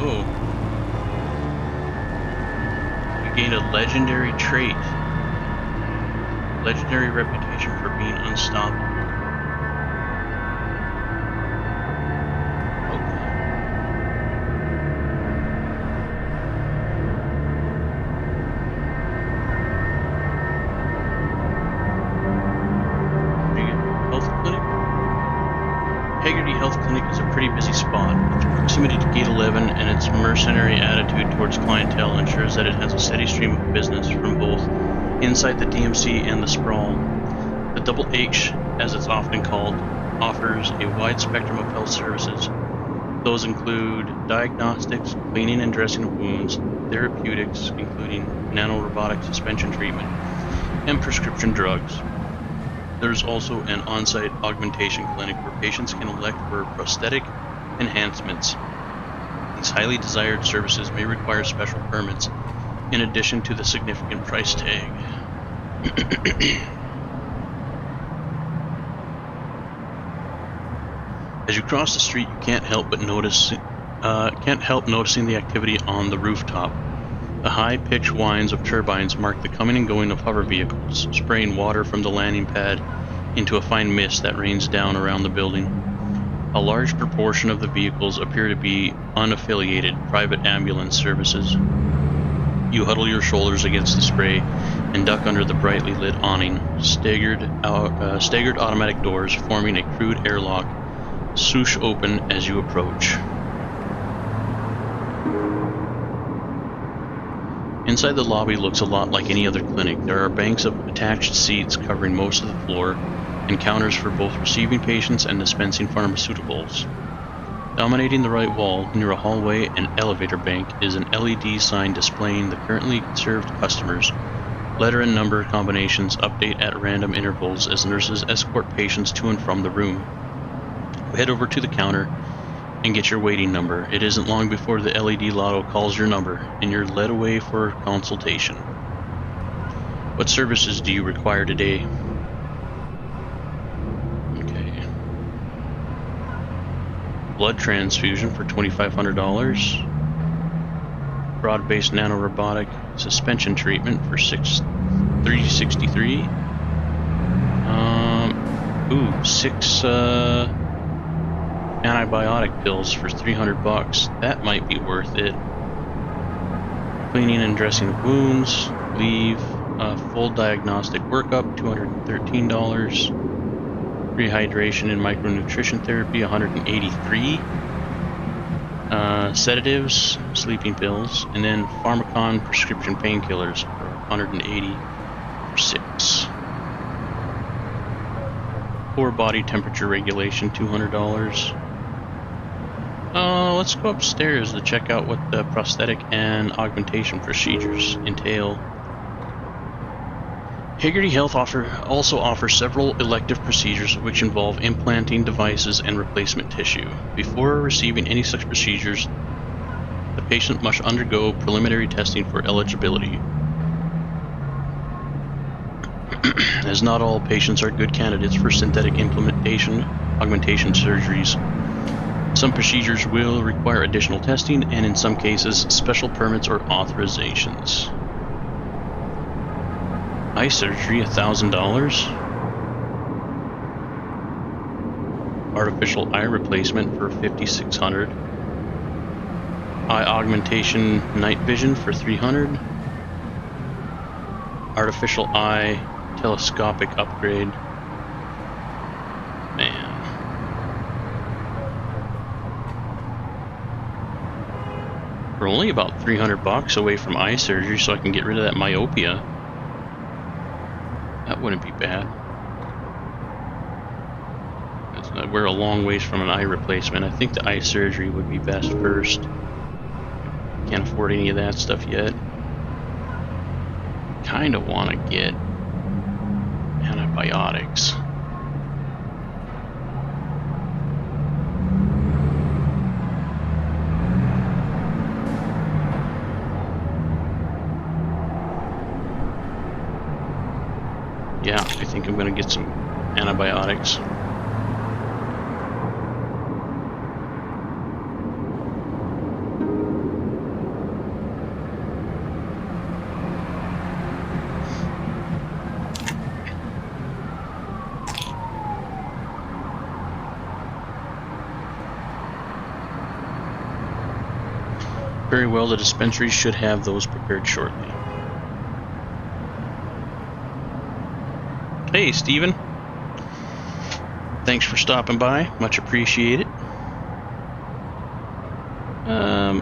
Oh. You gained a legendary trait. Legendary reputation for being unstoppable. Pretty busy spot. Its proximity to Gate 11 and its mercenary attitude towards clientele ensures that it has a steady stream of business from both inside the DMC and the sprawl. The Double H, as it's often called, offers a wide spectrum of health services. Those include diagnostics, cleaning and dressing of wounds, therapeutics, including nanorobotic suspension treatment, and prescription drugs. There's also an on-site augmentation clinic where patients can elect for prosthetic enhancements. These highly desired services may require special permits, in addition to the significant price tag. As you cross the street, you can't help noticing the activity on the rooftop. The high-pitched whines of turbines mark the coming and going of hover vehicles, spraying water from the landing pad into a fine mist that rains down around the building. A large proportion of the vehicles appear to be unaffiliated private ambulance services. You huddle your shoulders against the spray and duck under the brightly lit awning. Staggered automatic doors forming a crude airlock swoosh open as you approach. Inside the lobby looks a lot like any other clinic. There are banks of attached seats covering most of the floor, and counters for both receiving patients and dispensing pharmaceuticals. Dominating the right wall, near a hallway and elevator bank, is an LED sign displaying the currently served customers. Letter and number combinations update at random intervals as nurses escort patients to and from the room. Head over to the counter and get your waiting number. It isn't long before the LED lotto calls your number, and you're led away for consultation. What services do you require today? Okay. Blood transfusion for $2,500. Broad-based nanorobotic suspension treatment for $363. Six antibiotic pills for $300. That might be worth it. Cleaning and dressing of wounds. Leave. Full diagnostic workup, $213. Rehydration and micronutrition therapy, $183. Sedatives, sleeping pills, and then Pharmacon prescription painkillers for $180 for 6. Core body temperature regulation, $200. Let's go upstairs to check out what the prosthetic and augmentation procedures entail. Haggerty Health also offers several elective procedures which involve implanting devices and replacement tissue. Before receiving any such procedures, the patient must undergo preliminary testing for eligibility. As not all patients are good candidates for synthetic augmentation surgeries. Some procedures will require additional testing, and in some cases, special permits or authorizations. Eye surgery, $1,000. Artificial eye replacement for $5,600. Eye augmentation night vision for $300. Artificial eye telescopic upgrade. Man. We're only about $300 away from eye surgery, so I can get rid of that myopia. That wouldn't be bad. We're a long ways from an eye replacement. I think the eye surgery would be best first. Can't afford any of that stuff yet. Kinda want to get antibiotics. Yeah, I think I'm gonna get some antibiotics. Very well, the dispensary should have those prepared shortly. Hey, Steven. Thanks for stopping by. Much appreciated.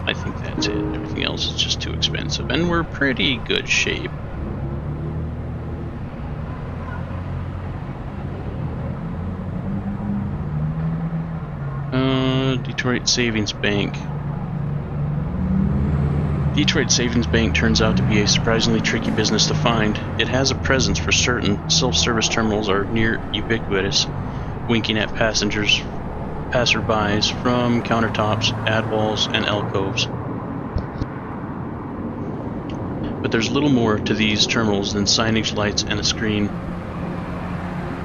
I think that's it. Everything else is just too expensive, and we're pretty good shape. Detroit Savings Bank. Detroit Savings Bank turns out to be a surprisingly tricky business to find. It has a presence for certain. Self-service terminals are near ubiquitous, winking at passerbys from countertops, ad walls, and alcoves. But there's little more to these terminals than signage, lights, and a screen.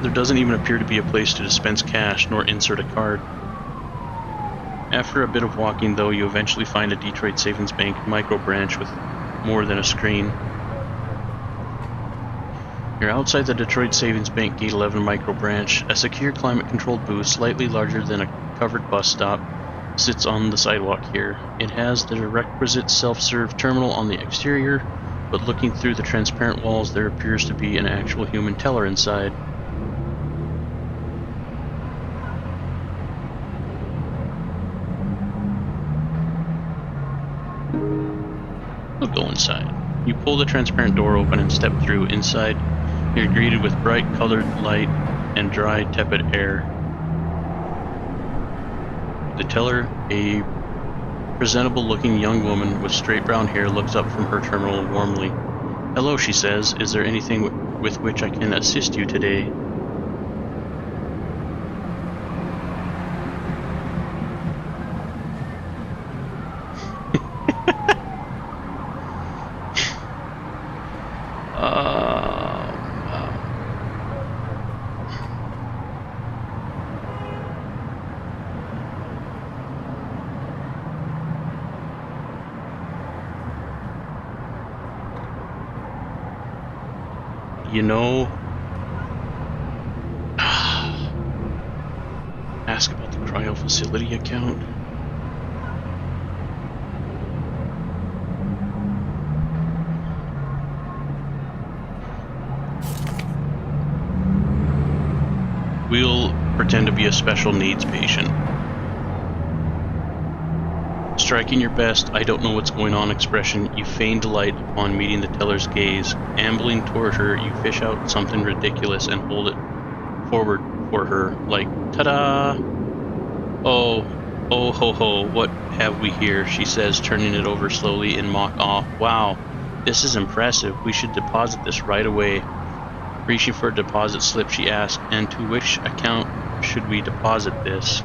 There doesn't even appear to be a place to dispense cash nor insert a card. After a bit of walking, though, you eventually find a Detroit Savings Bank micro branch with more than a screen. You're outside the Detroit Savings Bank Gate 11 micro branch. A secure climate-controlled booth, slightly larger than a covered bus stop, sits on the sidewalk here. It has the requisite self-serve terminal on the exterior, but looking through the transparent walls, there appears to be an actual human teller inside. We'll go inside. You pull the transparent door open and step through. Inside, you're greeted with bright colored light and dry, tepid air. The teller, a presentable-looking young woman with straight brown hair, looks up from her terminal warmly. "Hello," she says. "Is there anything with which I can assist you today?" You know, ask about the cryo facility account. We'll pretend to be a special needs patient. Striking your best, "I don't know what's going on" expression, you feign delight upon meeting the teller's gaze. Ambling toward her, you fish out something ridiculous and hold it forward for her, like, "Ta-da! Oh, ho ho, what have we here?" she says, turning it over slowly in mock awe. "Wow, this is impressive. We should deposit this right away." Reaching for a deposit slip, she asks, "And to which account should we deposit this?"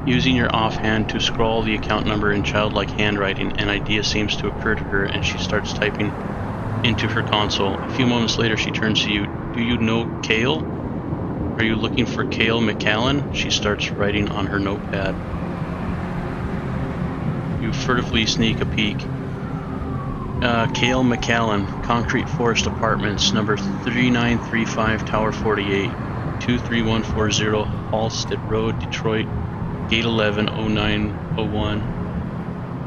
Using your offhand to scrawl the account number in childlike handwriting, an idea seems to occur to her, and she starts typing into her console. A few moments later, she turns to you. "Do you know Cale? Are you looking for Cale McCallan?" She starts writing on her notepad. You furtively sneak a peek. "Cale McCallan, Concrete Forest Apartments, number 3935, Tower 48, 23140, Halstead Road, Detroit, Gate 11, 0901.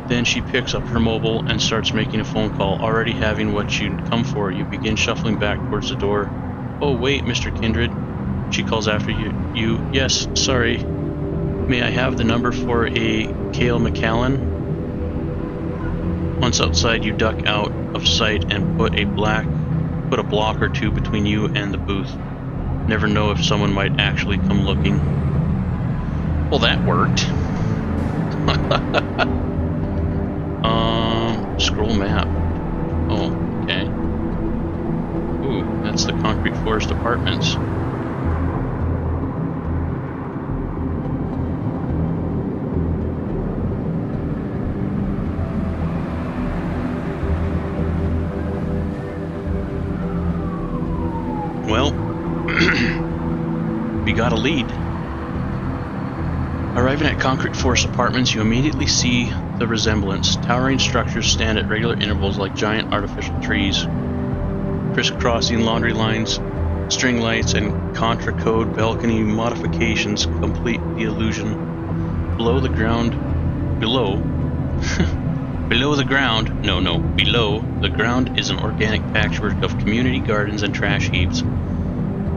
Then she picks up her mobile and starts making a phone call. Already having what you'd come for, you begin shuffling back towards the door. "Oh, wait, Mr. Kindred," she calls after you. "Yes, sorry. May I have the number for a Cale McCallan?" Once outside, you duck out of sight and put a block or two between you and the booth. Never know if someone might actually come looking. Well, that worked. Scroll map. Oh, okay. Ooh, that's the Concrete Forest Apartments. got a lead. Arriving at Concrete Force Apartments, you immediately see the resemblance. Towering structures stand at regular intervals like giant artificial trees. Crisscrossing laundry lines, string lights, and Contra Code balcony modifications complete the illusion. Below the ground is an organic patchwork of community gardens and trash heaps.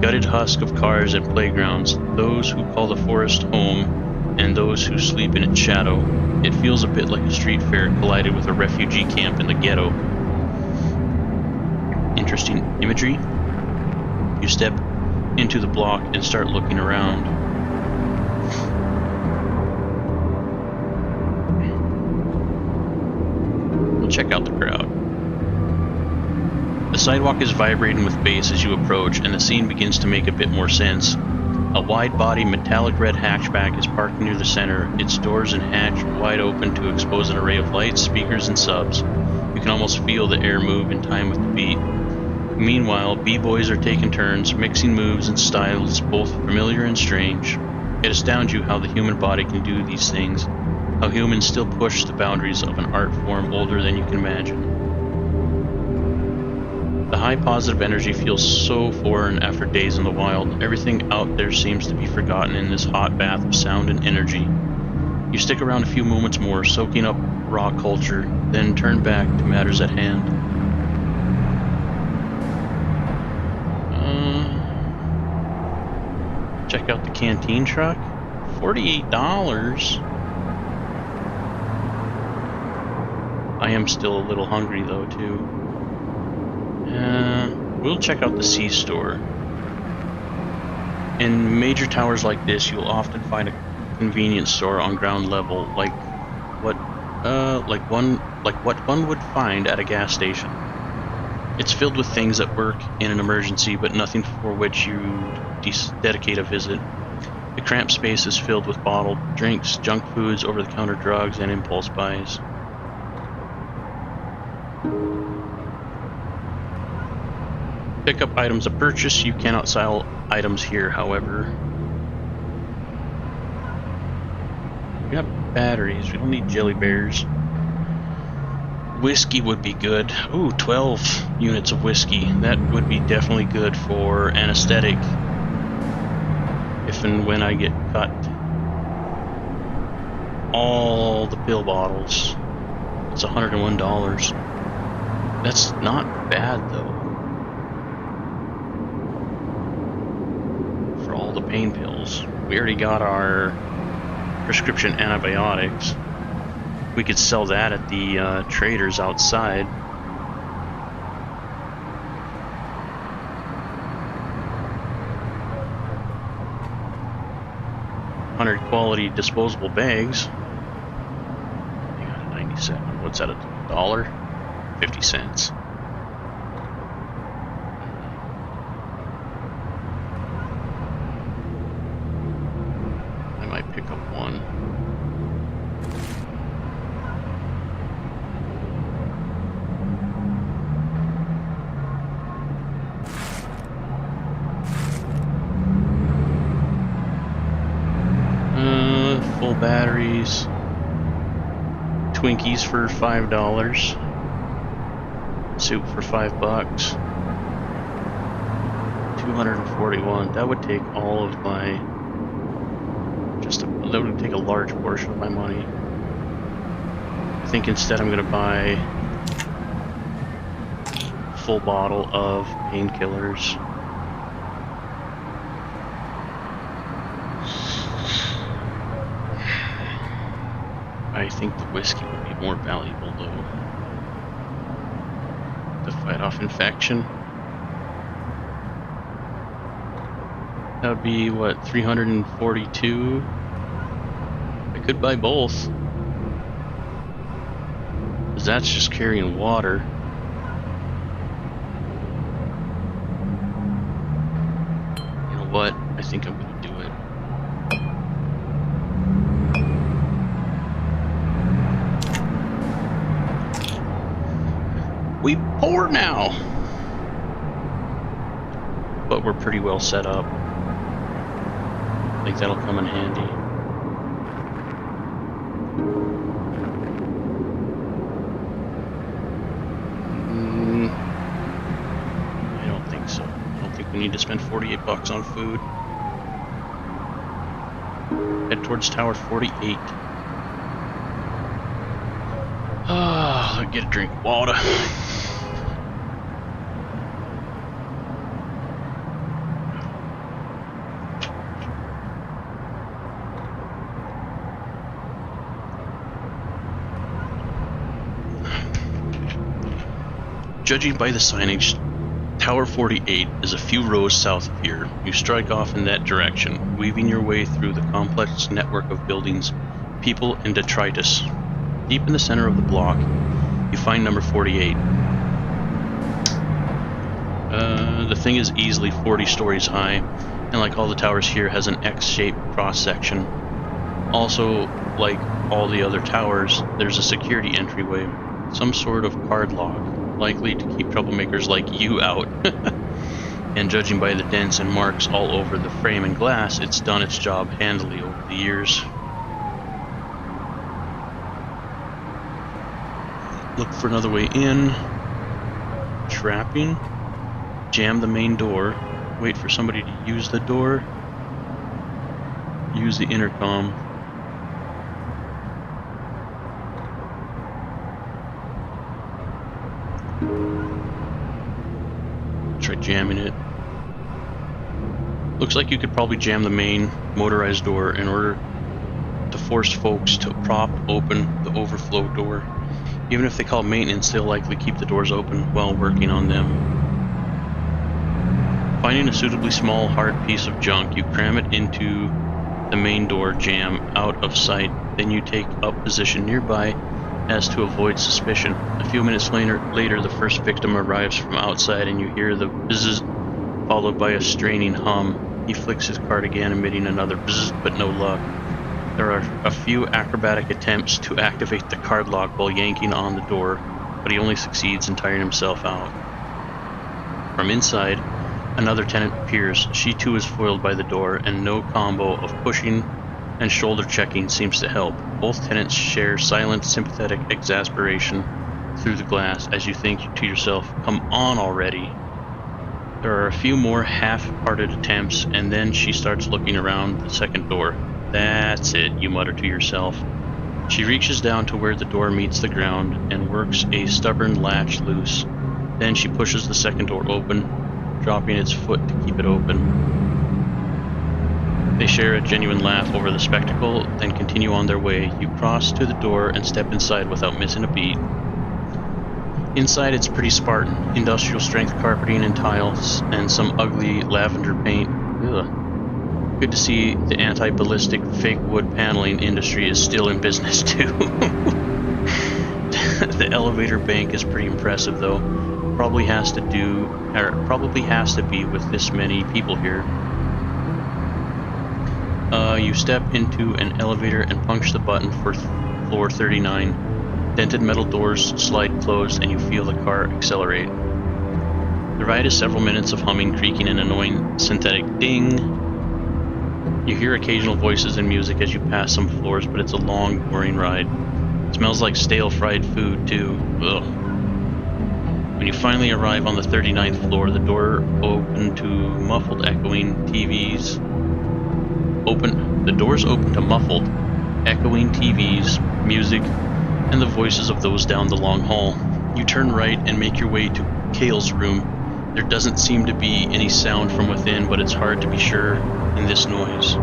Gutted husk of cars and playgrounds, those who call the forest home, and those who sleep in its shadow. It feels a bit like a street fair collided with a refugee camp in the ghetto. Interesting imagery. You step into the block and start looking around. We'll check out the crowd. The sidewalk is vibrating with bass as you approach, and the scene begins to make a bit more sense. A wide-body metallic red hatchback is parked near the center, its doors and hatch wide open to expose an array of lights, speakers, and subs. You can almost feel the air move in time with the beat. Meanwhile, b-boys are taking turns, mixing moves and styles both familiar and strange. It astounds you how the human body can do these things, how humans still push the boundaries of an art form older than you can imagine. The high positive energy feels so foreign after days in the wild. Everything out there seems to be forgotten in this hot bath of sound and energy. You stick around a few moments more, soaking up raw culture, then turn back to matters at hand. Check out the canteen truck. $48. I am still a little hungry though too. We'll check out the C-store. In major towers like this, you'll often find a convenience store on ground level, like what one would find at a gas station. It's filled with things that work in an emergency, but nothing for which you dedicate a visit. The cramped space is filled with bottled drinks, junk foods, over-the-counter drugs, and impulse buys. Pick up items of purchase. You cannot sell items here, however. We got batteries. We don't need jelly bears. Whiskey would be good. Ooh, 12 units of whiskey. That would be definitely good for anesthetic. If and when I get cut. All the pill bottles. It's $101. That's not bad though. For all the pain pills. We already got our prescription antibiotics. We could sell that at the traders outside. Quality disposable bags. They got a 97. What's that? $1? 50 cents. I might pick up one. Full batteries. Twinkies for $5. Soup for $5. 241. That would take all of my. That would take a large portion of my money. I think instead I'm going to buy a full bottle of painkillers. I think the whiskey would be more valuable though. To fight off infection. That would be what, 342? I could buy both. Because that's just carrying water. You know what? I think I'm gonna do it. We pour now! But we're pretty well set up. think that'll come in handy. I don't think so. I don't think we need to spend 48 bucks on food. Head towards Tower 48. Ah, get a drink of water. Judging by the signage, Tower 48 is a few rows south of here. You strike off in that direction, weaving your way through the complex network of buildings, people, and detritus. Deep in the center of the block, you find number 48. The thing is easily 40 stories high, and like all the towers here, has an X-shaped cross-section. Also, like all the other towers, there's a security entryway, some sort of card lock, likely to keep troublemakers like you out. And judging by the dents and marks all over the frame and glass, it's done its job handily over the years. Look for another way in. Trapping. Jam the main door. Wait for somebody to use the door. Use the intercom. Try jamming it. Looks like you could probably jam the main motorized door in order to force folks to prop open the overflow door. Even if they call maintenance, they'll likely keep the doors open while working on them. Finding a suitably small, hard piece of junk, you cram it into the main door jam out of sight. Then you take up position nearby as to avoid suspicion. A few minutes later, the first victim arrives from outside and you hear the bzzz followed by a straining hum. He flicks his card again, emitting another bzzz, but no luck. There are a few acrobatic attempts to activate the card lock while yanking on the door, but he only succeeds in tiring himself out. From inside, another tenant appears. She too is foiled by the door, and no combo of pushing and shoulder checking seems to help. Both tenants share silent, sympathetic exasperation through the glass as you think to yourself, come on already. There are a few more half-hearted attempts, and then she starts looking around the second door. That's it, you mutter to yourself. She reaches down to where the door meets the ground and works a stubborn latch loose. Then she pushes the second door open, dropping its foot to keep it open. They share a genuine laugh over the spectacle, then continue on their way. You cross to the door and step inside without missing a beat. Inside it's pretty Spartan. Industrial strength carpeting and tiles, and some ugly lavender paint. Ugh. Good to see the anti-ballistic fake wood paneling industry is still in business too. The elevator bank is pretty impressive though. Probably has to be with this many people here. You step into an elevator and punch the button for floor 39. Dented metal doors slide closed and you feel the car accelerate. The ride is several minutes of humming, creaking, and annoying synthetic ding. You hear occasional voices and music as you pass some floors, but it's a long, boring ride. It smells like stale fried food too. Ugh. When you finally arrive on the 39th floor, the door open to muffled echoing TVs. The doors open to muffled, echoing TVs, music, and the voices of those down the long hall. You turn right and make your way to Kale's room. There doesn't seem to be any sound from within, but it's hard to be sure in this noise.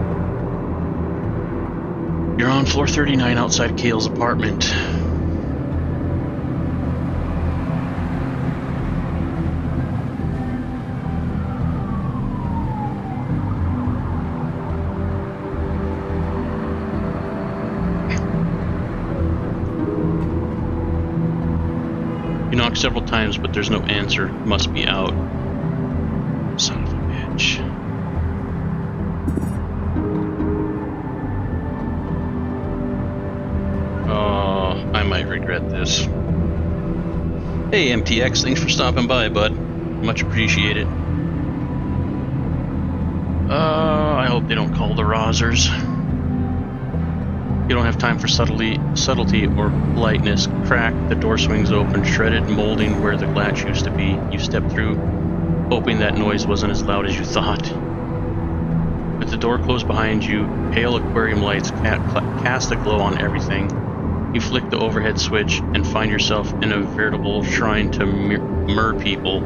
You're on floor 39 outside Kale's apartment. Knock several times, but there's no answer. Must be out. Son of a bitch. Oh, I might regret this. Hey MTX, thanks for stopping by, bud. Much appreciated. I hope they don't call the Rozzers. You don't have time for subtlety or politeness. Crack, the door swings open, shredded molding where the latch used to be. You step through, hoping that noise wasn't as loud as you thought. With the door closed behind you, pale aquarium lights cast a glow on everything. You flick the overhead switch and find yourself in a veritable shrine to mer people.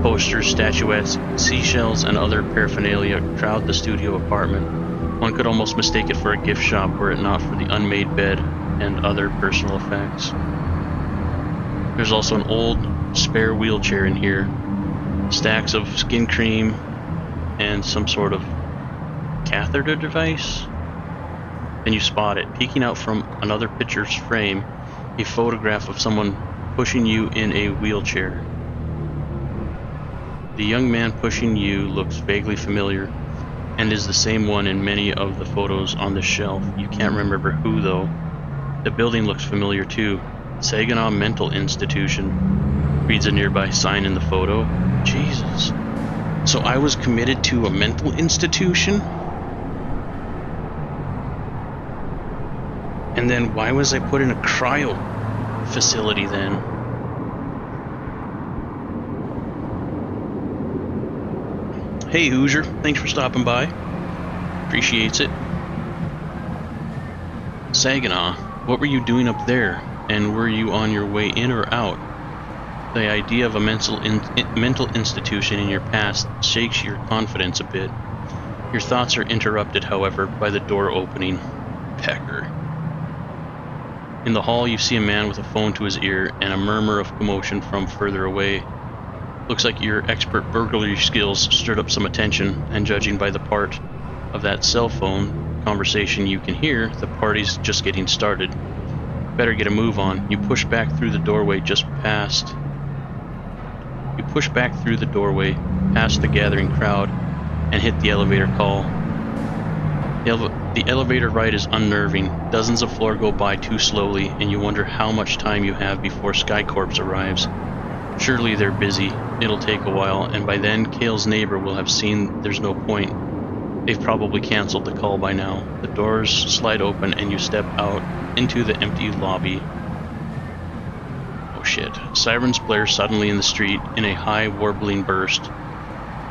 Posters, statuettes, seashells, and other paraphernalia crowd the studio apartment. One could almost mistake it for a gift shop were it not for the unmade bed and other personal effects. There's also an old, spare wheelchair in here, stacks of skin cream, and some sort of catheter device. Then you spot it, peeking out from another picture's frame, a photograph of someone pushing you in a wheelchair. The young man pushing you looks vaguely familiar, and is the same one in many of the photos on the shelf. You can't remember who, though. The building looks familiar, too. Saginaw Mental Institution, reads a nearby sign in the photo. Jesus. So I was committed to a mental institution? And then why was I put in a cryo facility then? Hey Hoosier, thanks for stopping by. Appreciates it. Saginaw, what were you doing up there? And were you on your way in or out? The idea of a mental institution in your past shakes your confidence a bit. Your thoughts are interrupted, however, by the door opening. Pecker. In the hall, you see a man with a phone to his ear and a murmur of commotion from further away. Looks like your expert burglary skills stirred up some attention, and judging by the part of that cell phone conversation you can hear, the party's just getting started. Better get a move on. You push back through the doorway past the gathering crowd, and hit the elevator call. The elevator ride is unnerving. Dozens of floors go by too slowly, and you wonder how much time you have before Skycorps arrives. Surely they're busy. It'll take a while, and by then Kale's neighbor will have seen there's no point. They've probably canceled the call by now. The doors slide open and you step out into the empty lobby. Oh shit. Sirens blare suddenly in the street in a high warbling burst.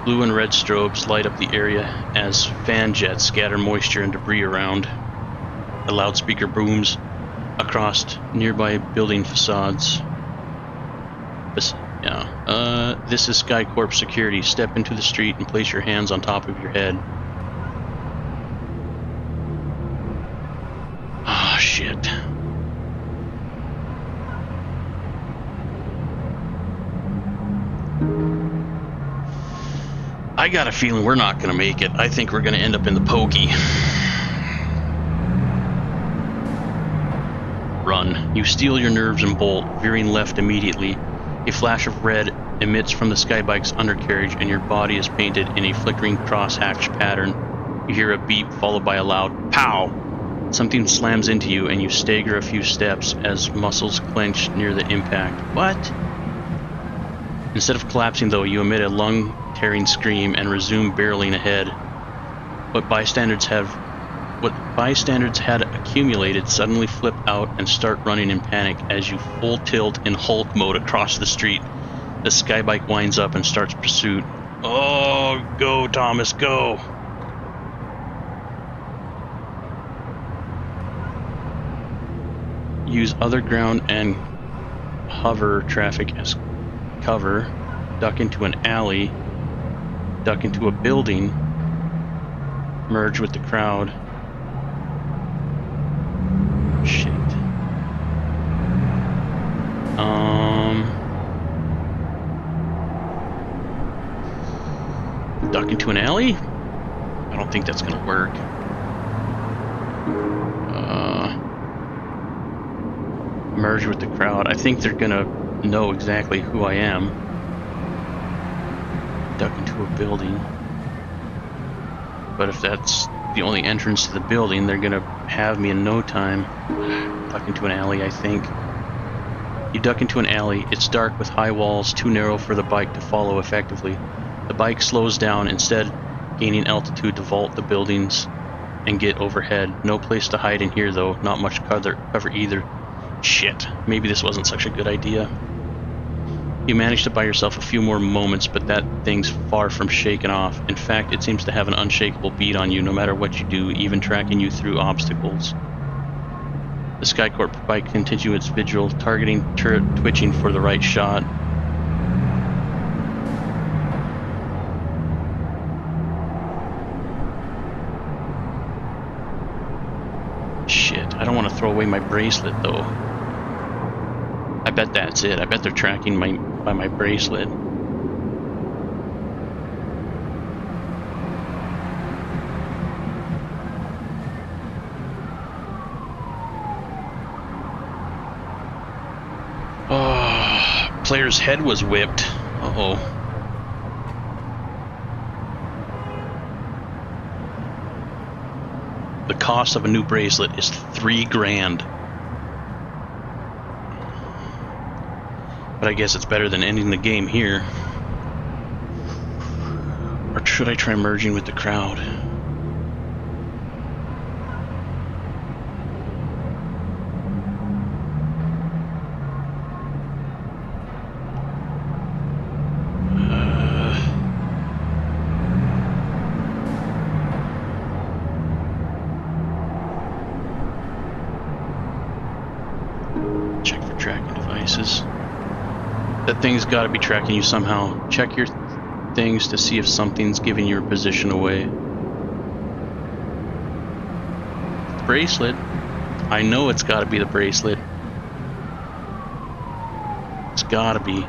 Blue and red strobes light up the area as fan jets scatter moisture and debris around. A loudspeaker booms across nearby building facades. This is Skycorp security. Step into the street and place your hands on top of your head. Ah, shit. I got a feeling we're not gonna make it. I think we're gonna end up in the pokey. Run. You steel your nerves and bolt, veering left immediately. A flash of red emits from the skybike's undercarriage and your body is painted in a flickering cross-hatch pattern. You hear a beep followed by a loud pow. Something slams into you and you stagger a few steps as muscles clench near the impact. What? Instead of collapsing though, you emit a lung-tearing scream and resume barreling ahead. What bystanders had accumulated suddenly flip out and start running in panic as you full tilt in Hulk mode across the street. The skybike winds up and starts pursuit. Oh, go Thomas, go! Use other ground and hover traffic as cover. Duck into an alley. Duck into a building. Merge with the crowd. Shit. Duck into an alley? I don't think that's gonna work. Merge with the crowd. I think they're gonna know exactly who I am. Duck into a building. But if that's the only entrance to the building, they're gonna have me in no time. Duck into an alley, I think. You duck into an alley. It's dark with high walls, too narrow for the bike to follow effectively. The bike slows down. Instead, gaining altitude to vault the buildings and get overhead. No place to hide in here, though. Not much cover either. Shit, maybe this wasn't such a good idea. You managed to buy yourself a few more moments, but that thing's far from shaken off. In fact, it seems to have an unshakable beat on you no matter what you do, even tracking you through obstacles. The Skycorp bike continues its vigil, targeting turret twitching for the right shot. Shit, I don't want to throw away my bracelet though. I bet that's it. I bet they're tracking by my bracelet. Oh, player's head was whipped. Uh-oh. The cost of a new bracelet is $3 grand. But I guess it's better than ending the game here. Or should I try merging with the crowd? Check for tracking devices. That thing's got to be tracking you somehow. Check your things to see if something's giving your position away. Bracelet. I know it's got to be the bracelet. It's got to be.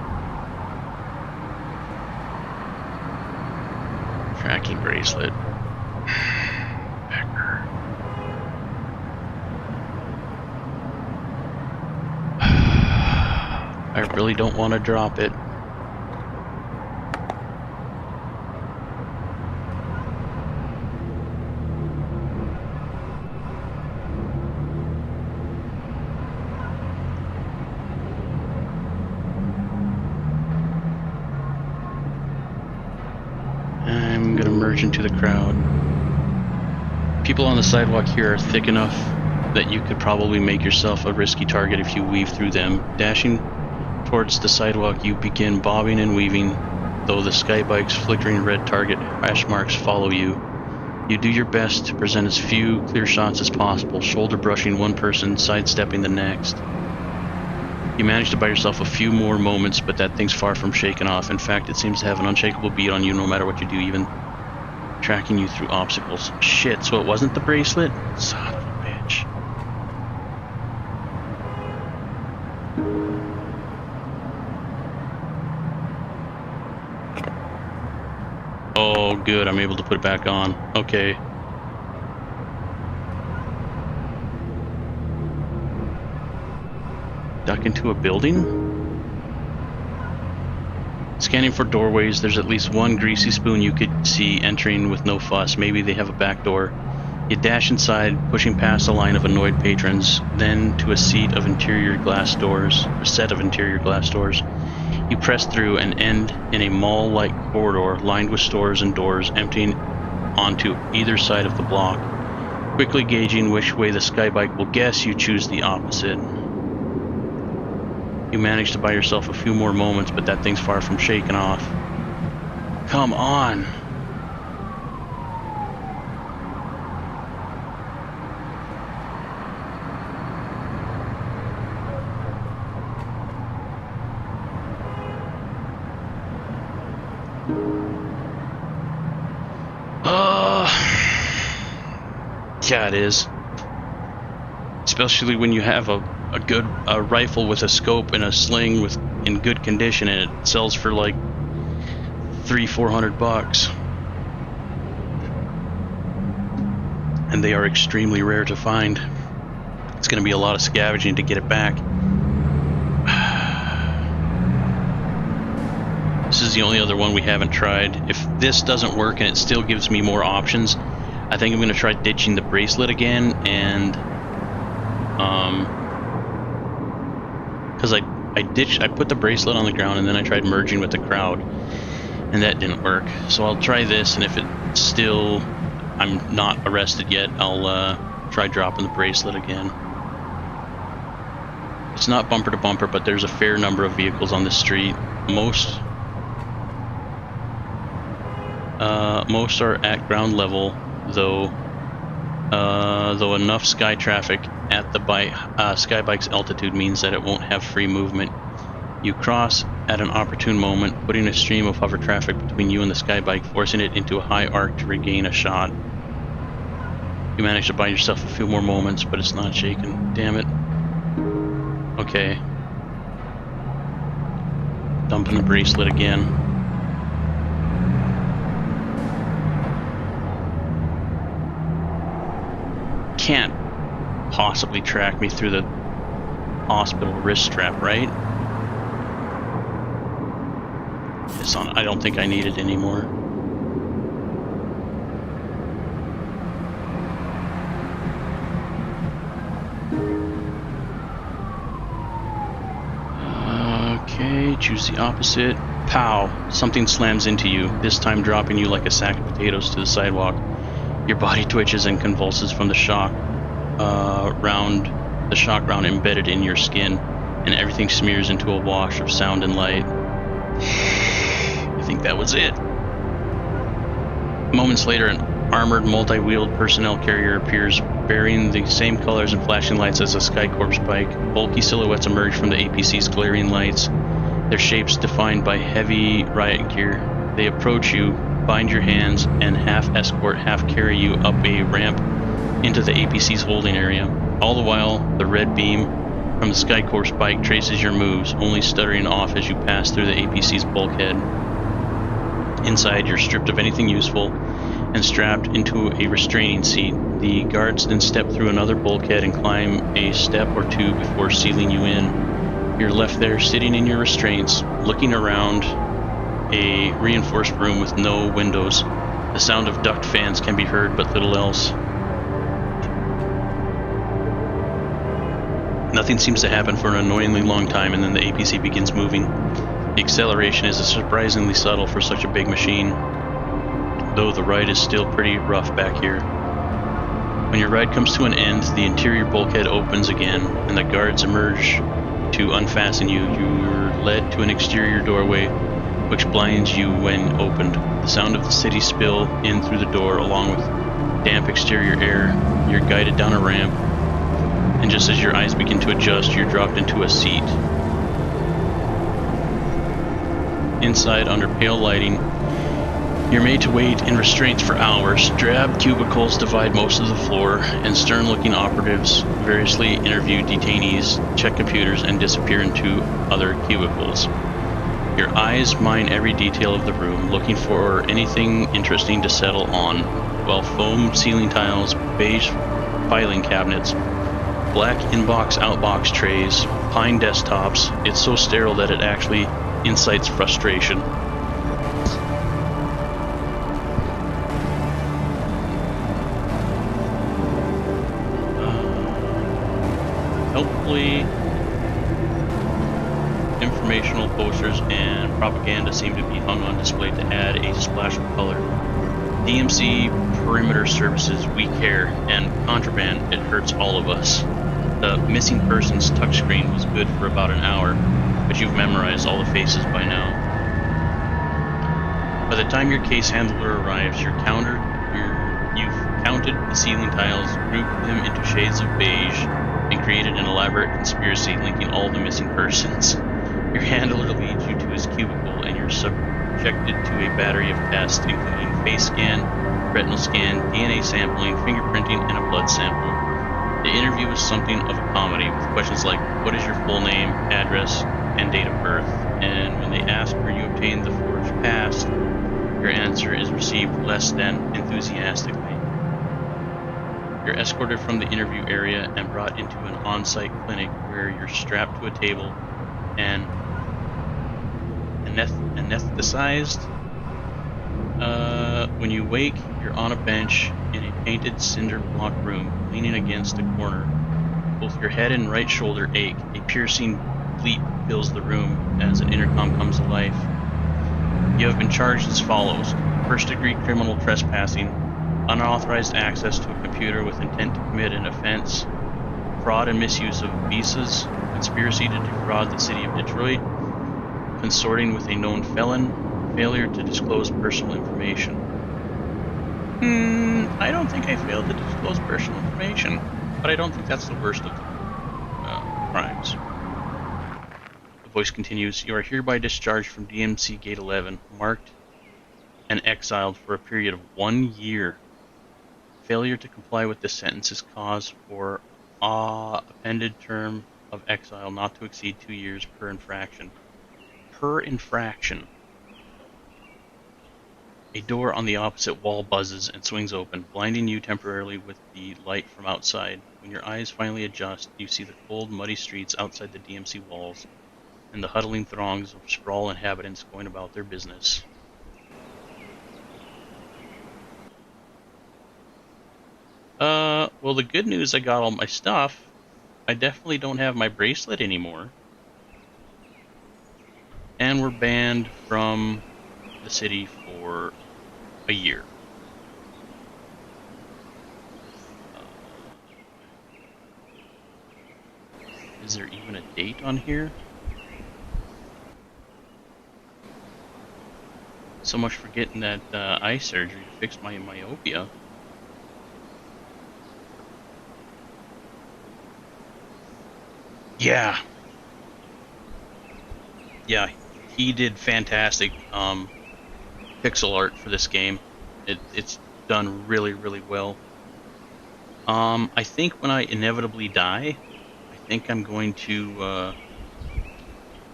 Tracking bracelet. Pecker. I really don't want to drop it. I'm gonna merge into the crowd. People on the sidewalk here are thick enough that you could probably make yourself a risky target if you weave through them. Dashing towards the sidewalk, you begin bobbing and weaving, though the skybike's flickering red target hash marks follow you. You do your best to present as few clear shots as possible, shoulder brushing one person, sidestepping the next. You manage to buy yourself a few more moments, but that thing's far from shaken off. In fact, it seems to have an unshakable beat on you no matter what you do, even tracking you through obstacles. Shit, so it wasn't the bracelet? Son of a bitch. Oh, good, I'm able to put it back on. Okay. Duck into a building? Scanning for doorways, there's at least one greasy spoon you could see entering with no fuss. Maybe they have a back door. You dash inside, pushing past a line of annoyed patrons, then to a set of interior glass doors. You press through and end in a mall-like corridor lined with stores and doors emptying onto either side of the block. Quickly gauging which way the skybike will guess, you choose the opposite. You manage to buy yourself a few more moments, but that thing's far from shaken off. Come on! Yeah, it is. Especially when you have a good rifle with a scope and a sling in good condition, and it sells for like $300-400, and they are extremely rare to find. It's going to be a lot of scavenging to get it back. This is the only other one we haven't tried. If this doesn't work and it still gives me more options, I think I'm going to try ditching the bracelet again, and because I put the bracelet on the ground and then I tried merging with the crowd, and that didn't work. So I'll try this, and if it still I'm not arrested yet, I'll try dropping the bracelet again. It's not bumper to bumper, but there's a fair number of vehicles on the street. Most are at ground level, though enough sky traffic at the sky bike's altitude means that it won't have free movement. You cross at an opportune moment, putting a stream of hover traffic between you and the sky bike, forcing it into a high arc to regain a shot. You manage to buy yourself a few more moments, but it's not shaken. Damn it. Okay. Dumping the bracelet again. Can't possibly track me through the hospital wrist strap, right? It's on. I don't think I need it anymore. Okay, choose the opposite. Pow! Something slams into you, this time dropping you like a sack of potatoes to the sidewalk. Your body twitches and convulses from the shock round embedded in your skin, and everything smears into a wash of sound and light. I think that was it. Moments later, an armored, multi-wheeled personnel carrier appears, bearing the same colors and flashing lights as a Skycorp's bike. Bulky silhouettes emerge from the APC's glaring lights, their shapes defined by heavy riot gear. They approach you, bind your hands, and half escort, half carry you up a ramp into the APC's holding area. All the while, the red beam from the Skycorp's bike traces your moves, only stuttering off as you pass through the APC's bulkhead. Inside, you're stripped of anything useful and strapped into a restraining seat. The guards then step through another bulkhead and climb a step or two before sealing you in. You're left there, sitting in your restraints, looking around a reinforced room with no windows. The sound of duct fans can be heard, but little else. Nothing seems to happen for an annoyingly long time, and then the APC begins moving. The acceleration is surprisingly subtle for such a big machine, though the ride is still pretty rough back here. When your ride comes to an end, the interior bulkhead opens again, and the guards emerge to unfasten you. You're led to an exterior doorway, which blinds you when opened. The sound of the city spill in through the door, along with damp exterior air. You're guided down a ramp, and just as your eyes begin to adjust, you're dropped into a seat. Inside, under pale lighting, you're made to wait in restraints for hours. Drab cubicles divide most of the floor, and stern-looking operatives variously interview detainees, check computers, and disappear into other cubicles. Your eyes mine every detail of the room, looking for anything interesting to settle on, while foam ceiling tiles, beige filing cabinets, black inbox-outbox trays, pine desktops. It's so sterile that it actually incites frustration. Helpfully, informational posters and propaganda seem to be hung on display to add a splash of color. DMC perimeter services, we care, and contraband, it hurts all of us. The missing persons touchscreen was good for about an hour, but you've memorized all the faces by now. By the time your case handler arrives, you've counted the ceiling tiles, grouped them into shades of beige, and created an elaborate conspiracy linking all the missing persons. Your handler leads you to his cubicle, and you're subjected to a battery of tests, including face scan, retinal scan, DNA sampling, fingerprinting, and a blood sample. The interview is something of a comedy, with questions like, what is your full name, address, and date of birth? And when they ask where you obtained the forged pass, your answer is received less than enthusiastically. You're escorted from the interview area and brought into an on-site clinic where you're strapped to a table and anesthetized. When you wake, you're on a bench in a painted cinder block room, leaning against a corner. Both your head and right shoulder ache. A piercing bleat fills the room as an intercom comes to life. You have been charged as follows: first-degree criminal trespassing, unauthorized access to a computer with intent to commit an offense, fraud and misuse of visas, conspiracy to defraud the city of Detroit, consorting with a known felon, failure to disclose personal information. I don't think I failed to disclose personal information, but I don't think that's the worst of the crimes. The voice continues, you are hereby discharged from DMC Gate 11, marked and exiled for a period of 1 year. Failure to comply with this sentence is cause for appended term of exile not to exceed 2 years per infraction. Per infraction. A door on the opposite wall buzzes and swings open, blinding you temporarily with the light from outside. When your eyes finally adjust, you see the cold, muddy streets outside the DMC walls and the huddling throngs of sprawl inhabitants going about their business. Well, the good news, I got all my stuff. I definitely don't have my bracelet anymore. And we're banned from the city for a year. Is there even a date on here? So much for getting that eye surgery to fix my myopia. Yeah. Yeah, he did fantastic pixel art for this game. It's done really, really well. I think when I inevitably die, I think I'm going to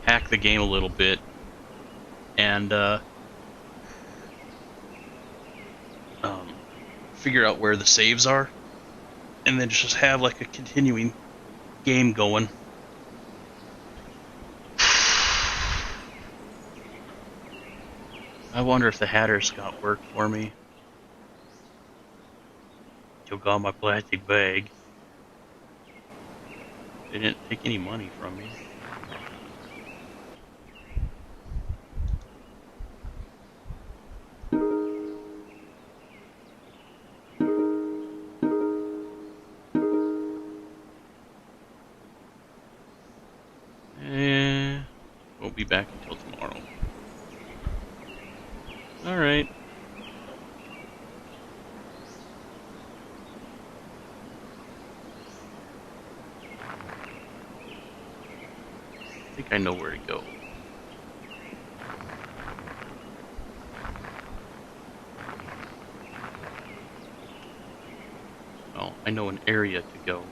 hack the game a little bit and figure out where the saves are, and then just have like a continuing game going. I wonder if the Hatters got work for me. You got my plastic bag. They didn't take any money from me. Won't be back until tomorrow. Alright. I think I know where to go. Well, I know an area to go.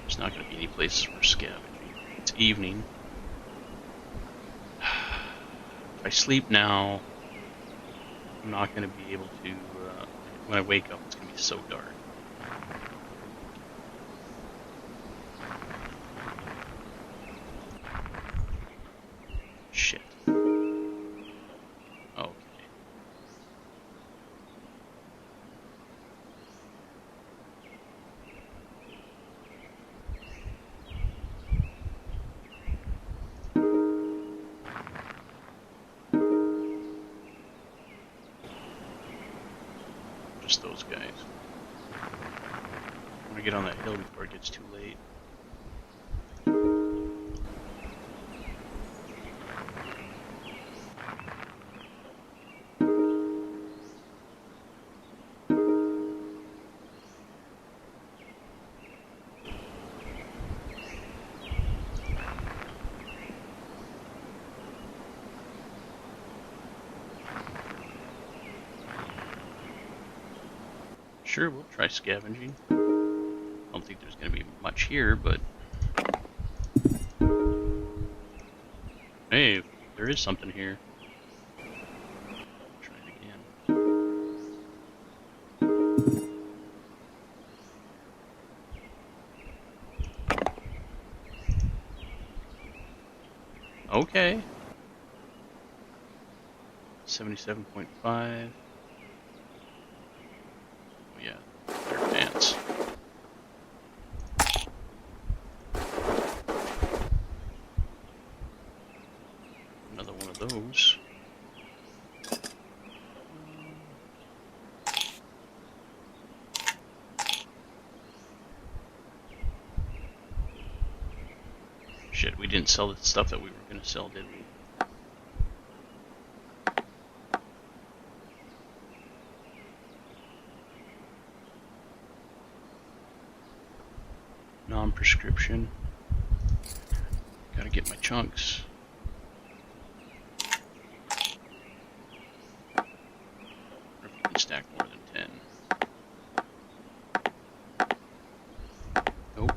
There's not going to be any places for scavenging. It's evening. If I sleep now, I'm not going to be able to, when I wake up, it's going to be so dark. Shit. Okay. Just those guys. I want to get on that hill before it gets too late. Sure, we'll try scavenging. I don't think there's going to be much here, but... Hey, there is something here. Try it again. Okay. 77.5. Oh yeah, better pants. Another one of those. Shit, we didn't sell the stuff that we were going to sell, did we? Non-prescription. Gotta get my chunks. Or if we can stack more than 10. Nope.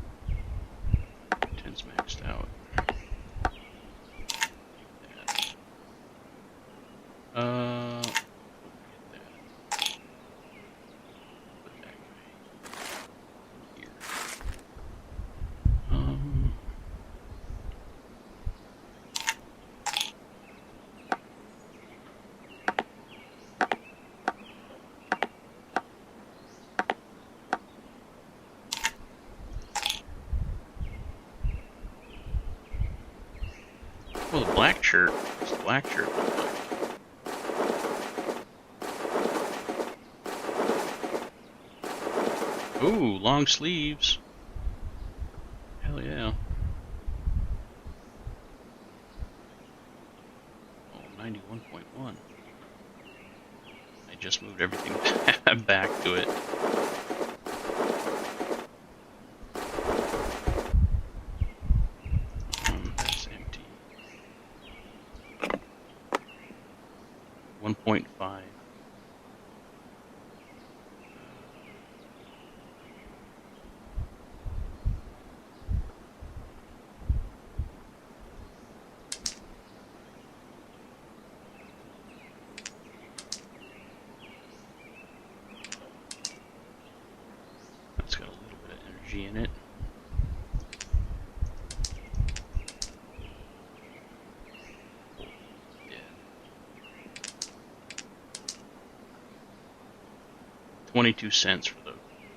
10's maxed out. Well, the black shirt. What's the black shirt look like? Ooh, long sleeves. Hell yeah. Oh, 91.1. I just moved everything back to it. That's empty. 1.5. That's got a little bit of energy in it. Yeah. 22 cents for the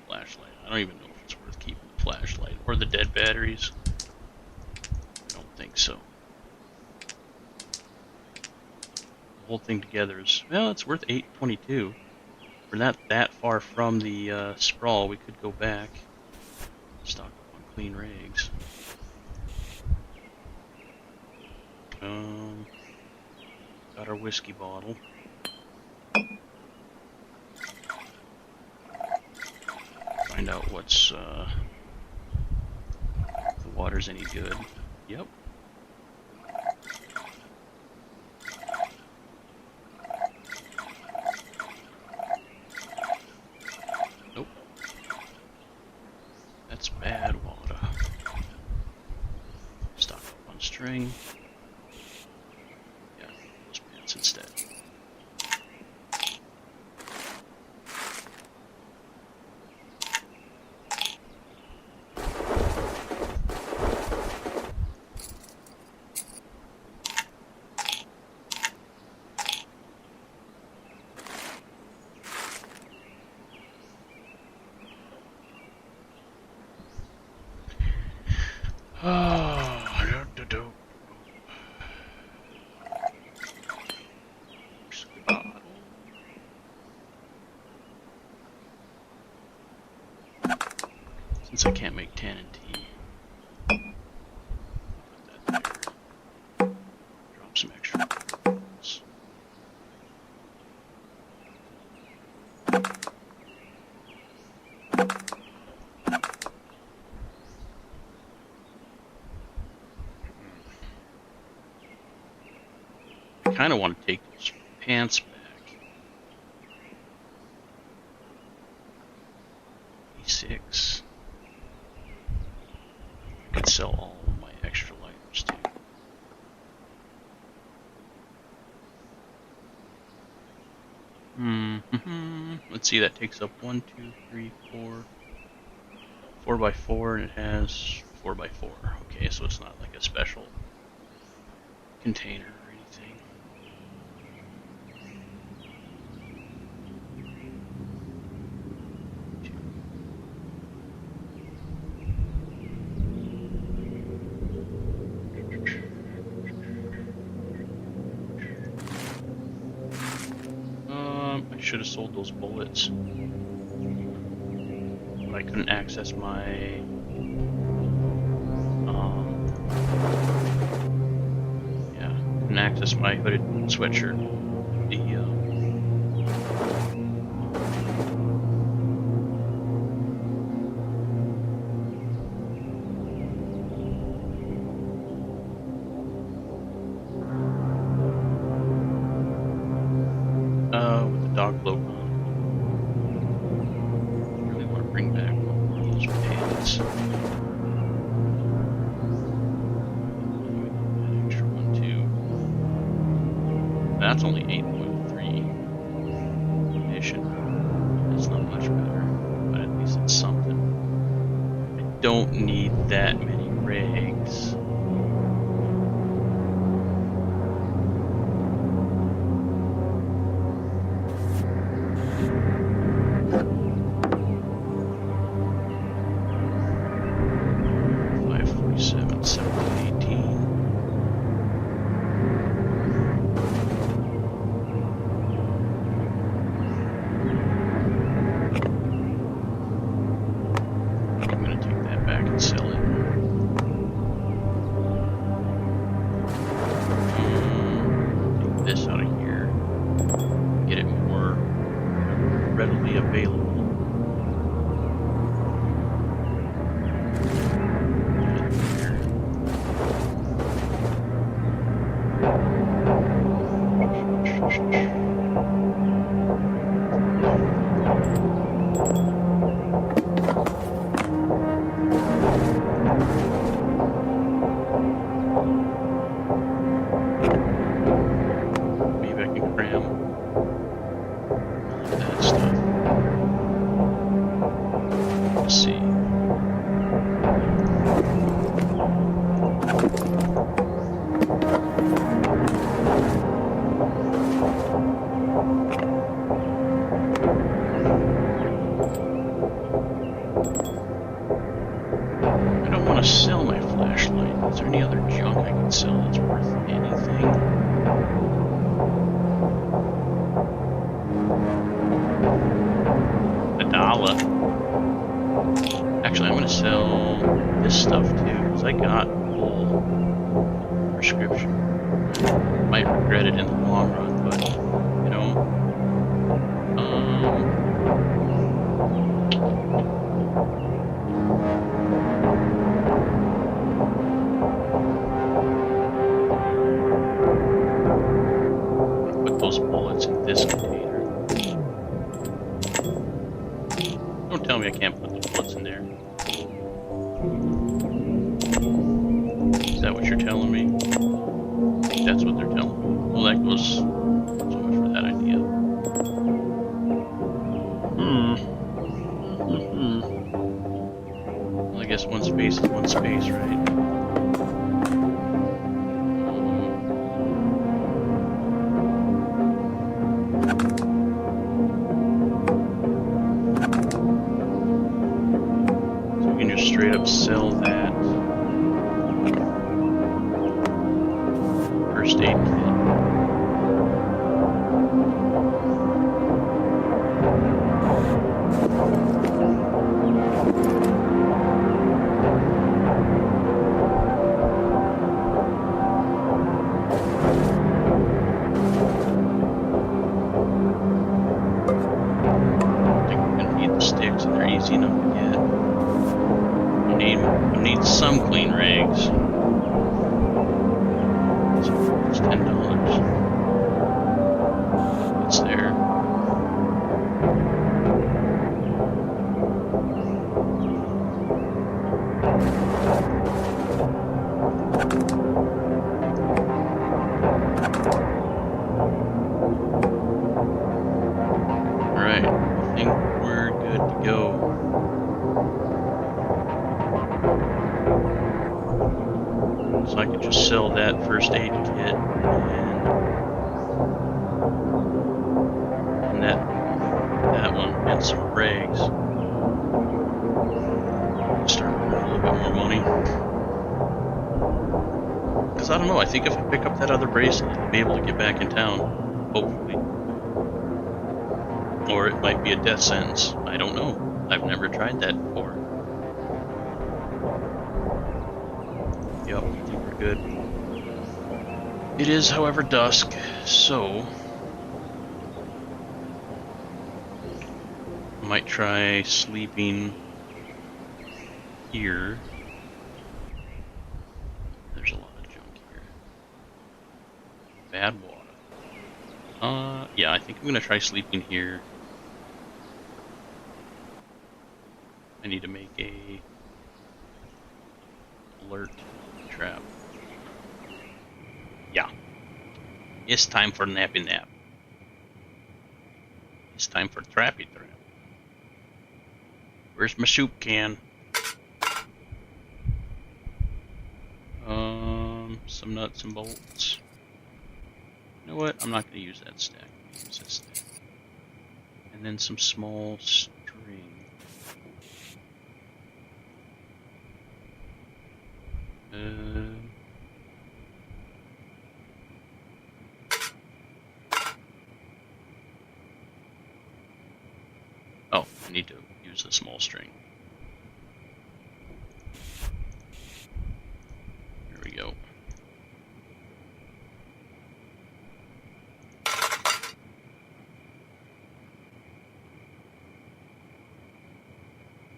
flashlight. I don't even know if it's worth keeping the flashlight or the dead batteries. I don't think so. The whole thing together is, well, it's worth $8.22. We're not that far from the sprawl. We could go back, stock up on clean rags. Got our whiskey bottle. Find out what's the water's any good. Yep. Nope. That's bad water. Stock up on string. Yeah, those pants instead. Since I can't make tan and tea, put that there. Drop some extra balls. I kind of want to take those pants back. 86. I could sell all of my extra lighters too. Let's see, that takes up 1, 2, 3, 4. 4x4, and it has 4x4. Okay, so it's not like a special container or anything. I should have sold those bullets. But I couldn't access my couldn't access my hooded sweatshirt. With the dog cloak on. I really want to bring back one of those pants. An extra one too. That's only 8.3 mission. That's not much better, but at least it's something. I don't need that many rigs. Actually, I'm going to sell this stuff too, because I got full prescription. Might regret it in the long run, but, you know, put those bullets in this container. Don't tell me I can't put the bullets in there. Is that what you're telling me? I think that's what they're telling me. Well, that goes so much for that idea. Well, I guess one space is one space, right? So we can just straight up sell that first aid kit. Easy enough to get. I need some clean rigs. So it's $10. It's there. Alright, I think we're good to go. So I could just sell that first aid kit and that one and some rags. Start earning a little bit more money. Because I don't know, I think if I pick up that other bracelet, I'll be able to get back in town. Hopefully. Or it might be a death sentence. I don't know. I've never tried that before. Yep, I think we're good. It is, however, dusk, so I might try sleeping here. There's a lot of junk here. Bad water. Yeah, I think I'm gonna try sleeping here. I need to make a alert trap. Yeah. It's time for nappy nap. It's time for trappy trap. Where's my soup can? Some nuts and bolts. You know what? I'm not going to use that stack. I'm going to use this stack. And then some small string. Oh, I need to use the small string. There we go.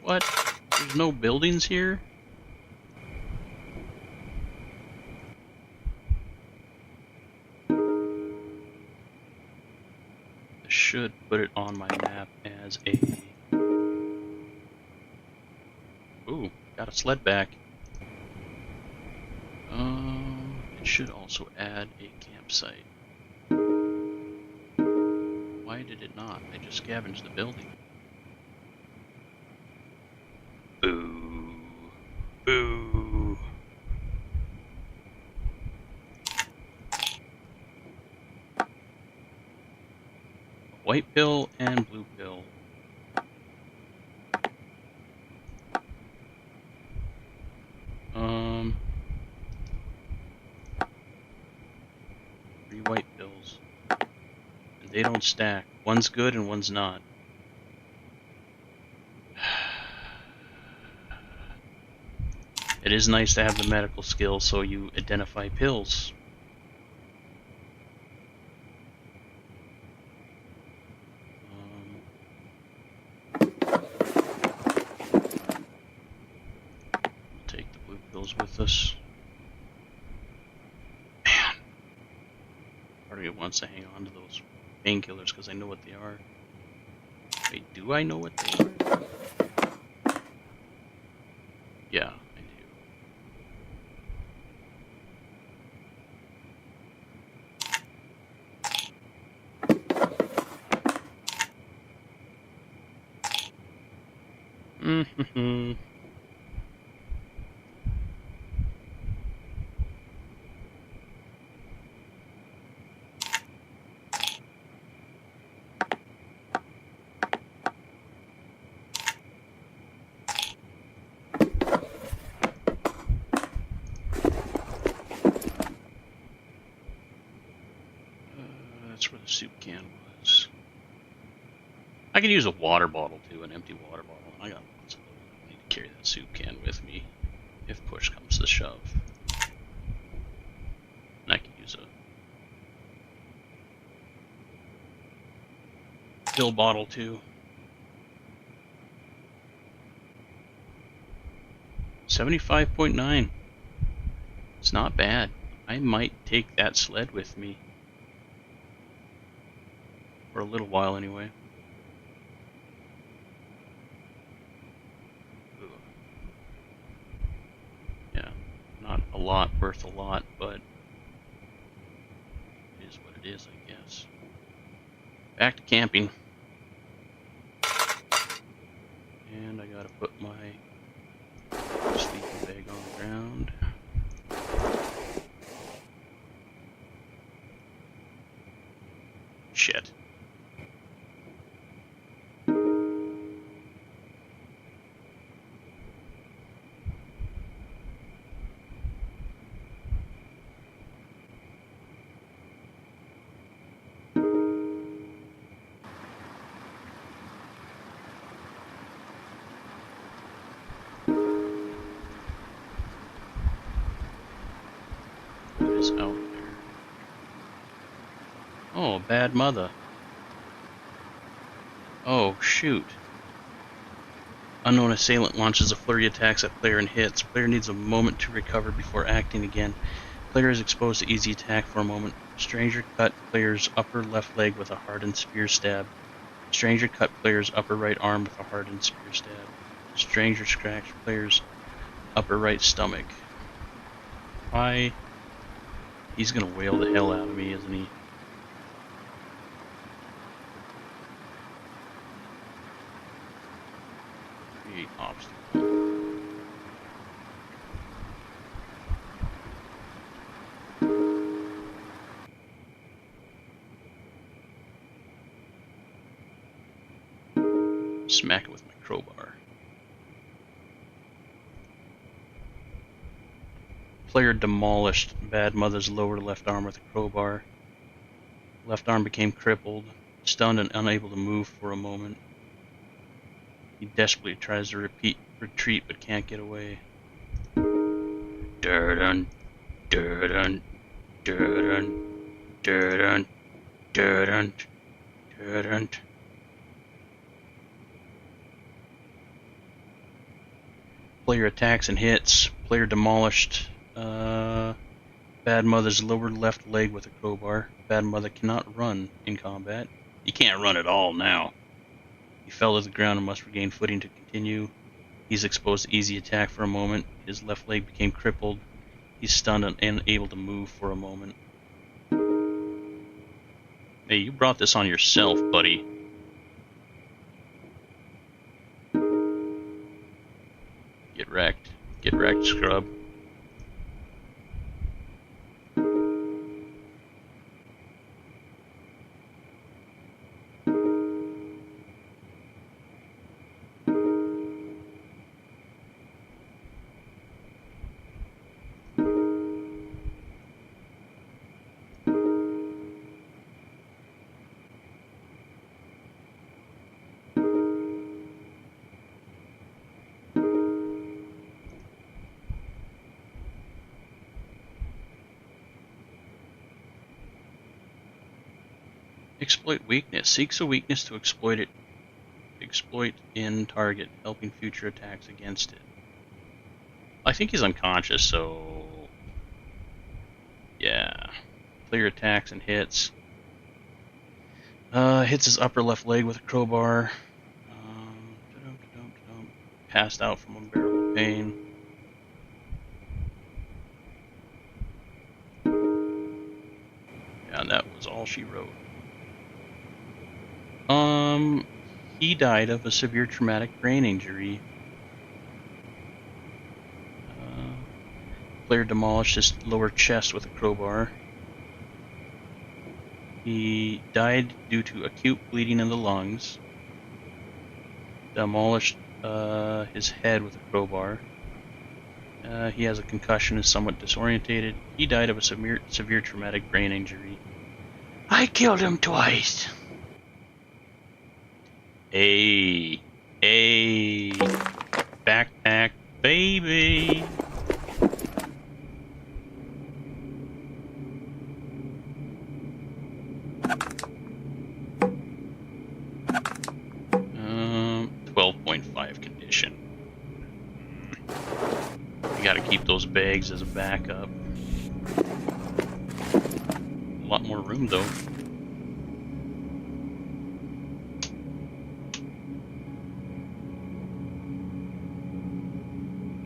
What? There's no buildings here? I should put it on my map as a... Ooh, got a sled back. It should also add a campsite. Why did it not? I just scavenged the building. Boo. Boo. White pill and blue pill. Three white pills. And they don't stack. One's good and one's not. It is nice to have the medical skill so you identify pills. We'll take the blue pills with us. Man. Part of me wants to hang on to those painkillers because I know what they are. Wait, do I know what they are? Yeah, I do. Mm-hmm. That's where the soup can was. I could use a water bottle too, an empty water bottle. I got lots of those. I don't need to carry that soup can with me if push comes to shove. And I could use a pill bottle too. 75.9. It's not bad. I might take that sled with me. For a little while anyway. Yeah, not a lot worth a lot, but it is what it is, I guess. Back to camping. And I gotta put my sleeping bag on the ground. is out there? Oh, bad mother. Oh, shoot. Unknown assailant launches a flurry of attacks at player and hits. Player needs a moment to recover before acting again. Player is exposed to easy attack for a moment. Stranger cut player's upper left leg with a hardened spear stab. Stranger cut player's upper right arm with a hardened spear stab. Stranger scratched player's upper right stomach. Why? He's gonna wail the hell out of me, isn't he? Create obstacle. Smack it with my crowbar. Player demolished bad mother's lower left arm with a crowbar. Left arm became crippled, stunned and unable to move for a moment. He desperately tries to retreat but can't get away. Dun dun dun dun dun dun dun. Player attacks and hits. Player demolished bad mother's lower left leg with a crowbar. Bad mother cannot run in combat. He can't run at all now. He fell to the ground and must regain footing to continue. He's exposed to easy attack for a moment. His left leg became crippled. He's stunned and unable to move for a moment. Hey, you brought this on yourself, buddy. Get wrecked. Get wrecked, scrub. Exploit weakness. Seeks a weakness to exploit it. Exploit in target, helping future attacks against it. I think he's unconscious, so yeah. Player attacks and hits. Hits his upper left leg with a crowbar. Passed out from unbearable pain. Yeah, and that was all she wrote. He died of a severe traumatic brain injury. Player demolished his lower chest with a crowbar. He died due to acute bleeding in the lungs. Demolished his head with a crowbar. He has a concussion, is somewhat disorientated. He died of a severe traumatic brain injury. I killed him twice. Hey, backpack baby. Um, 12.5 condition. You gotta keep those bags as a backup. A lot more room though.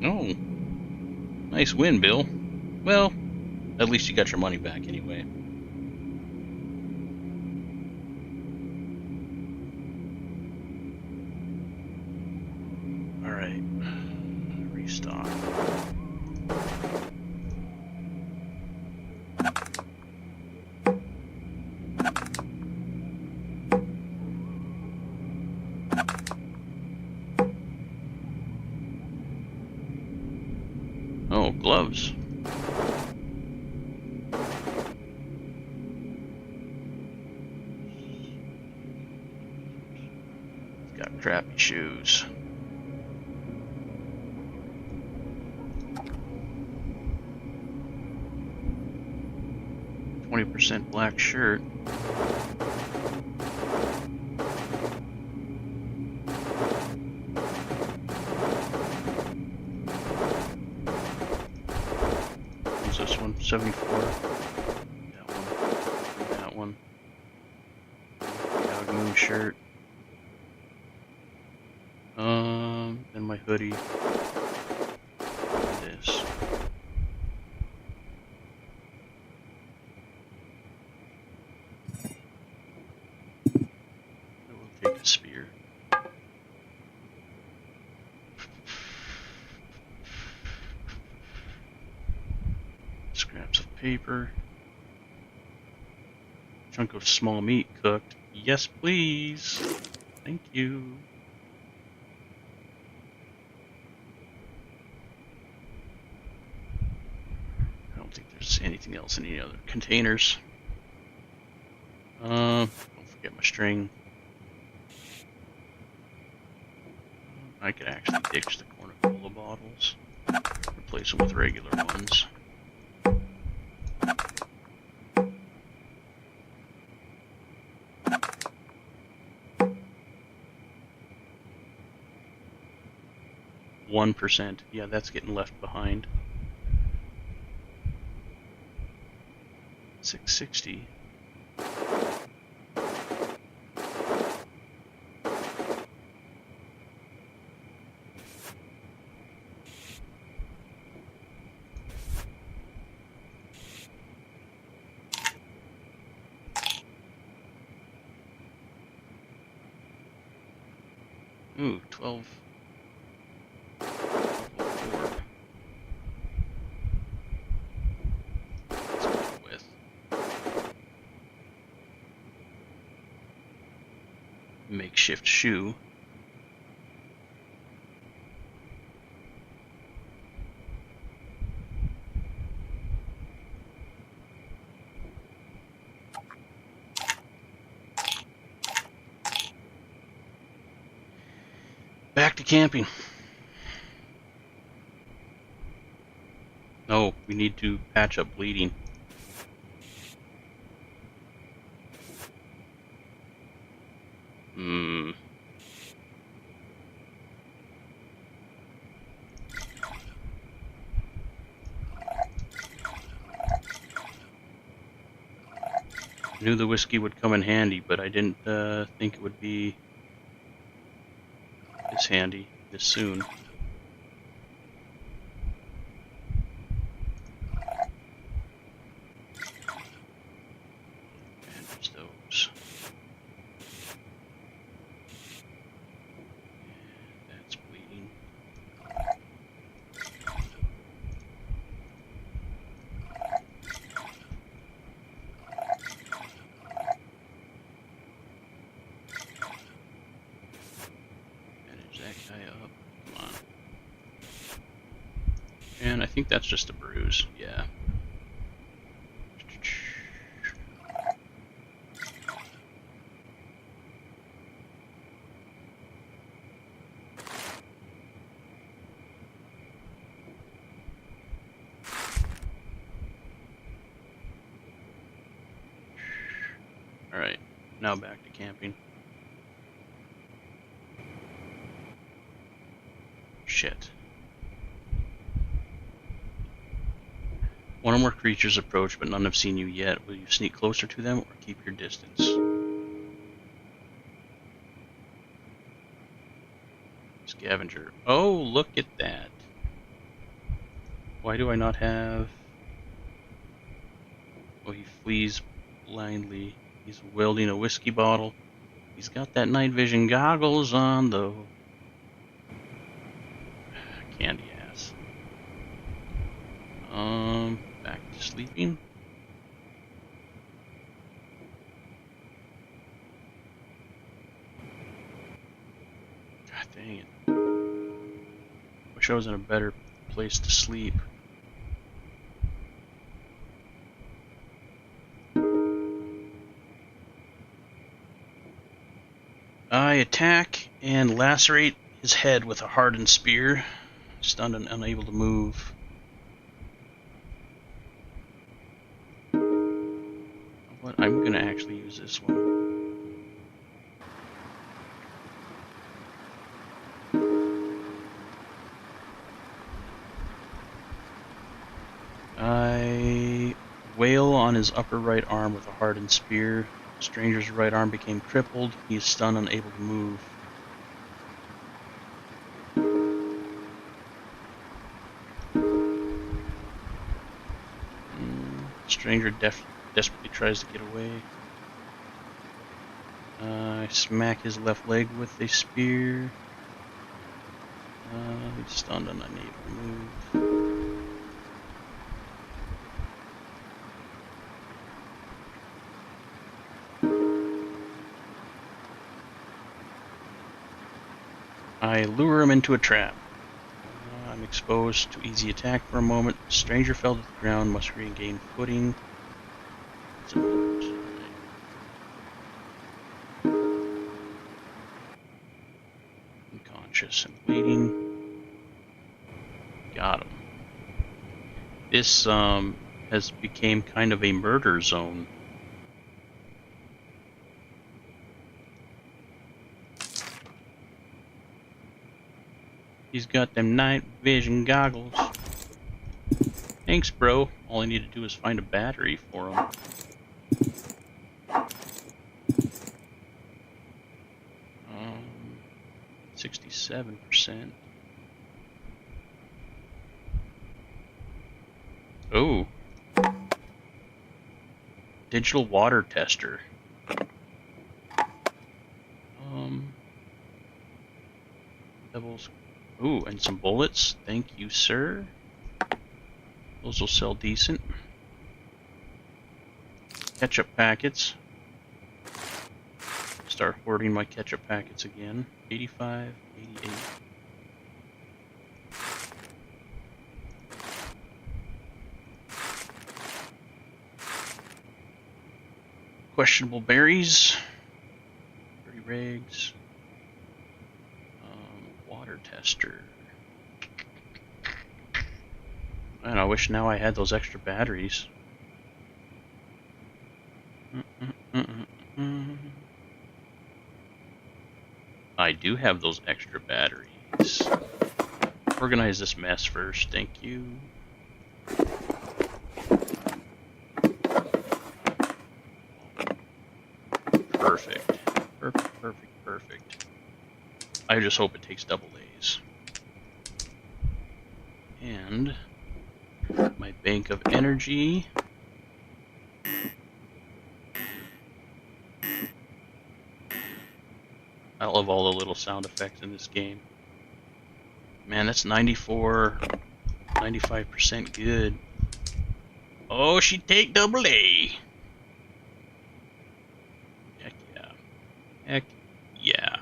Oh, nice win, Bill. Well, at least you got your money back anyway. Alright, restock. Oh, gloves. Got crappy shoes. 20% black shirt. What's this one? 74. That one. Dog moon shirt. And my hoodie. This. I will take the spear. Scraps of paper. Chunk of small meat cooked. Yes, please. Thank you. I don't think there's anything else in any other containers. Don't forget my string. I could actually ditch the corn-cola bottles. Replace them with regular ones. %. Yeah, that's getting left behind. 660. Ooh, 12. Makeshift shoe. Back to camping. Oh, we need to patch up bleeding. I knew the whiskey would come in handy, but I didn't think it would be this handy this soon. Bandage those. That's bleeding. That guy up. Come on. And I think that's just a bruise. Yeah. Alright, now back to camping. Shit. One or more creatures approach, but none have seen you yet. Will you sneak closer to them or keep your distance? Scavenger. Oh, look at that. Why do I not have... Oh, he flees blindly. He's wielding a whiskey bottle. He's got that night vision goggles on, though. Candy ass. Back to sleeping. God dang it. Wish I was in a better place to sleep. I attack and lacerate his head with a hardened spear. Stunned and unable to move. But I'm going to actually use this one. I wail on his upper right arm with a hardened spear. Stranger's right arm became crippled. He is stunned, unable to move. Stranger desperately tries to get away. I smack his left leg with a spear. He's stunned and unable to move. I lure him into a trap. I'm exposed to easy attack for a moment. Stranger fell to the ground, must regain footing. It's a moment. Unconscious and bleeding. Got him. This has become kind of a murder zone. He's got them night vision goggles. Thanks, bro. All I need to do is find a battery for him. 67%. Oh. Digital water tester. Levels. Ooh, and some bullets. Thank you, sir. Those will sell decent. Ketchup packets. Start hoarding my ketchup packets again. 85, 88. Questionable berries. Berry rags. Water tester. Man, I wish now I had those extra batteries. I do have those extra batteries. Organize this mess first, thank you. Perfect. Perfect, perfect, perfect. I just hope it takes double A's. And my bank of energy. I love all the little sound effects in this game. Man, that's 94, 95% good. Oh, she take double A. Heck yeah. Heck yeah.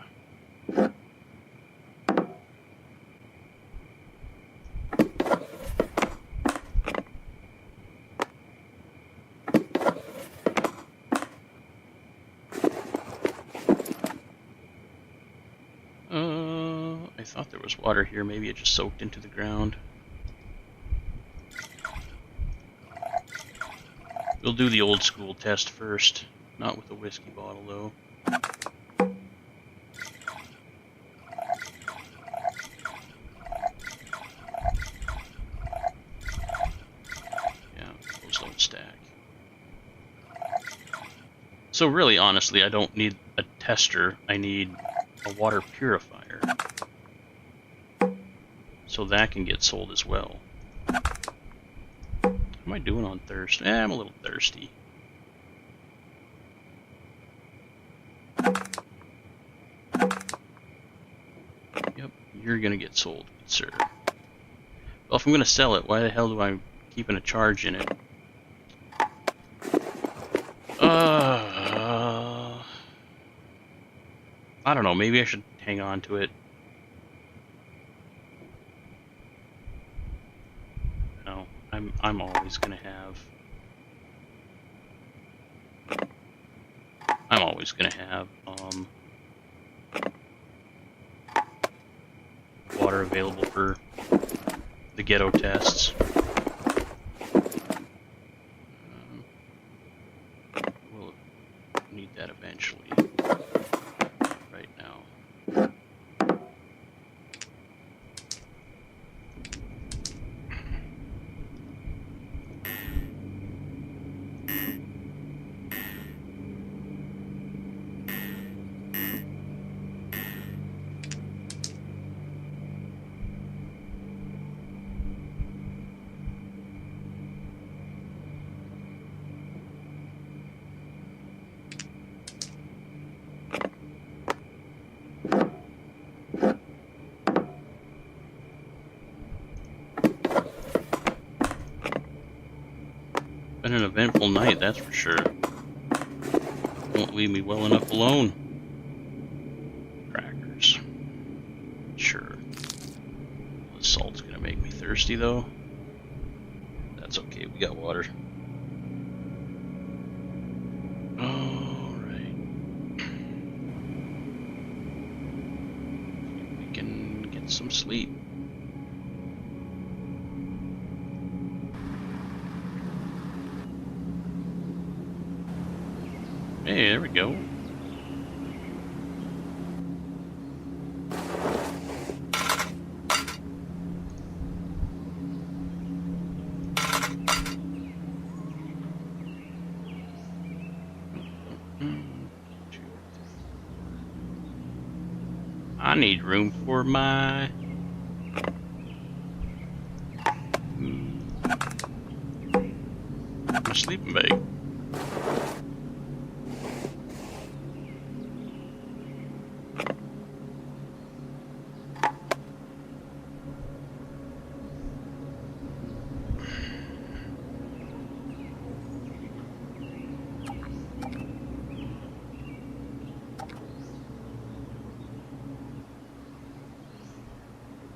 I thought there was water here. Maybe it just soaked into the ground. We'll do the old school test first. Not with a whiskey bottle, though. Yeah, those don't stack. So really, honestly, I don't need a tester. I need a water purifier. So that can get sold as well. How am I doing on thirst? I'm a little thirsty. Yep, you're gonna get sold, good sir. Well, if I'm gonna sell it, why the hell do I keep a charge in it? I don't know, maybe I should hang on to it. No, I'm always gonna have water available for the ghetto tests. We'll been an eventful night, that's for sure. Won't leave me well enough alone. Crackers. Sure. The salt's gonna make me thirsty, though. That's okay, we got water. Alright. We can get some sleep. Hey, there we go. I need room for my sleeping bag.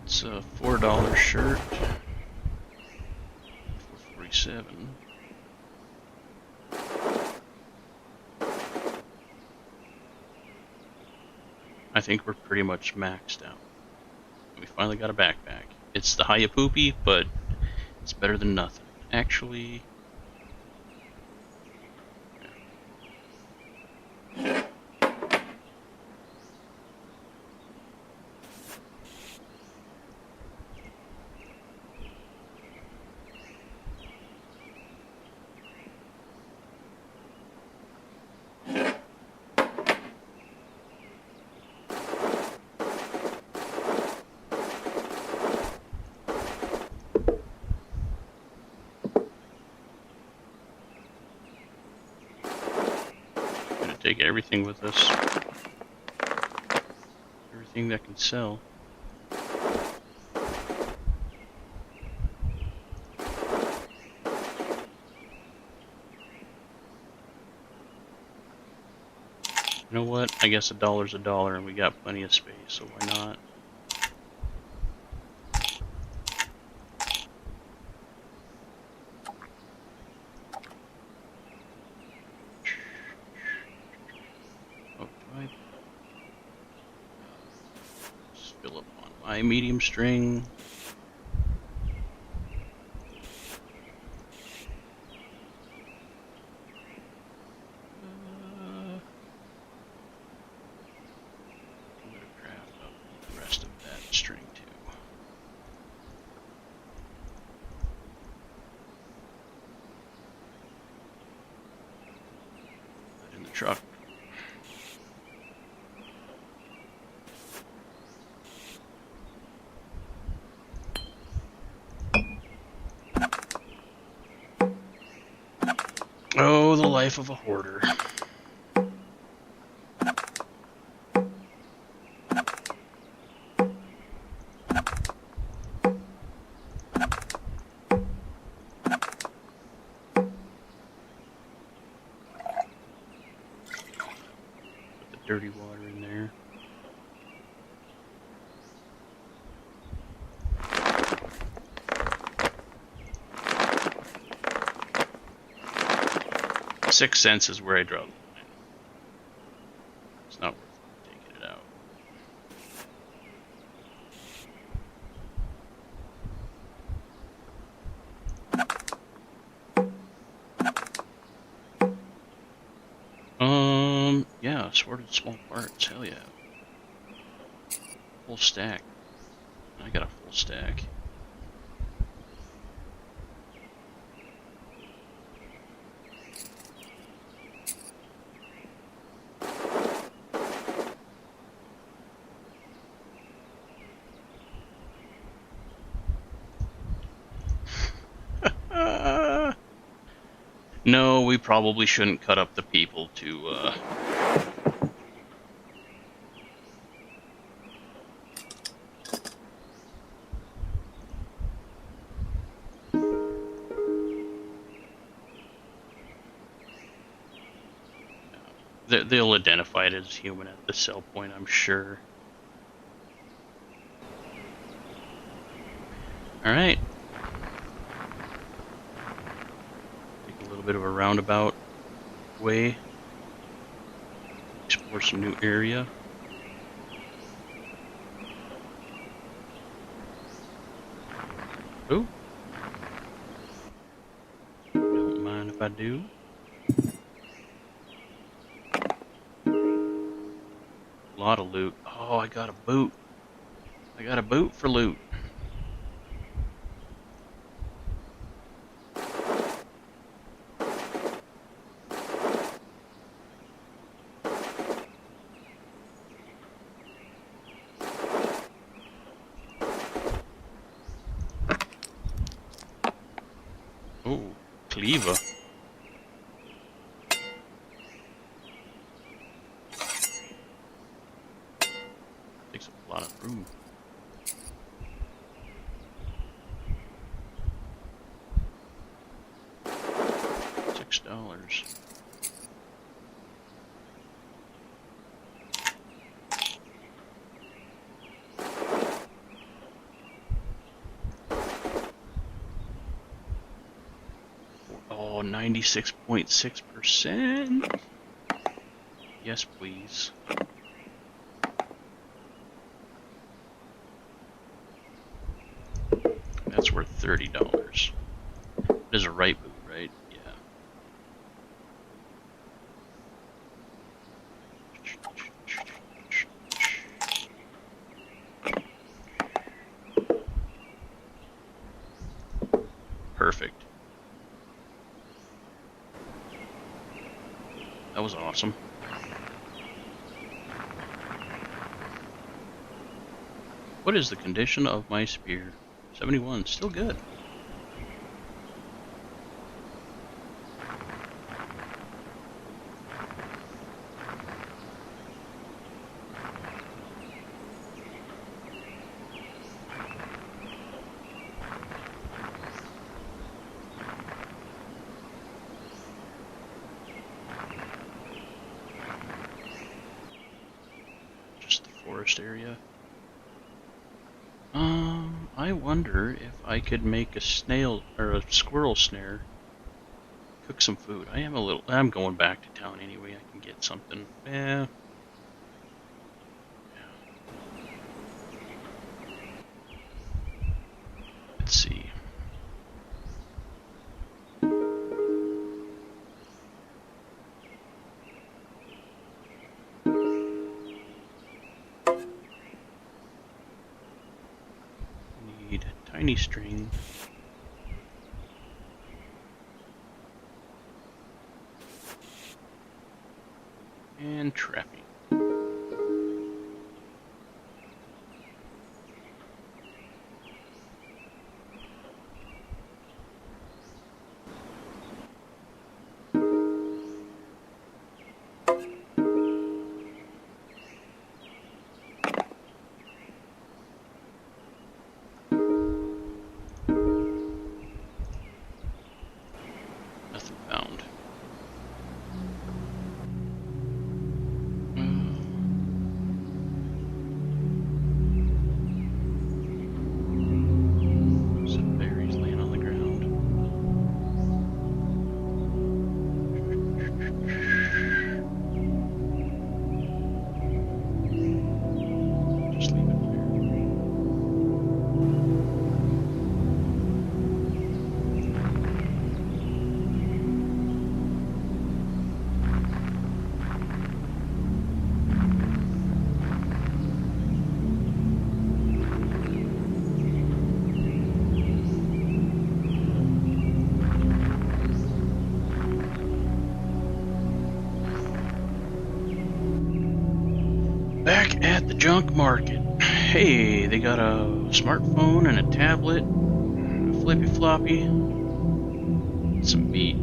It's a $4 shirt for $47. I think we're pretty much maxed out. We finally got a backpack. It's the Hayapoopy, but it's better than nothing. Actually, gonna take everything with us. Everything that can sell. You know what? I guess $1's $1 and we got plenty of space, so why not? Oh, do I just fill up on my medium string? Truck. Oh, the life of a hoarder. Dirty water in there. $0.06 is where I draw the line. It's not worth taking it out. Yeah, sorted small parts. Hell yeah. Full stack. I got a full stack. No, we probably shouldn't cut up the people to, they'll identify it as human at the sell point, I'm sure. Alright. Take a little bit of a roundabout way. Explore some new area. Oh. Don't mind if I do. A lot of loot. Oh, I got a boot. I got a boot for loot. Oh, cleaver. Takes up a lot of room. $6. Oh, 96.6%. Yes, please. That's worth $30. It is a right boot, right? Yeah. Perfect. That was awesome. What is the condition of my spear? 71, still good. Just the forest area. I wonder if I could make a snail or a squirrel snare. Cook some food. I'm going back to town anyway. I can get something. Yeah. Let's see. Need tiny string. And trapping. Nothing found. Some berries laying on the ground. Just leave it there. Back at the junk market. Hey, they got a smartphone and a tablet, a flippy floppy, some meat.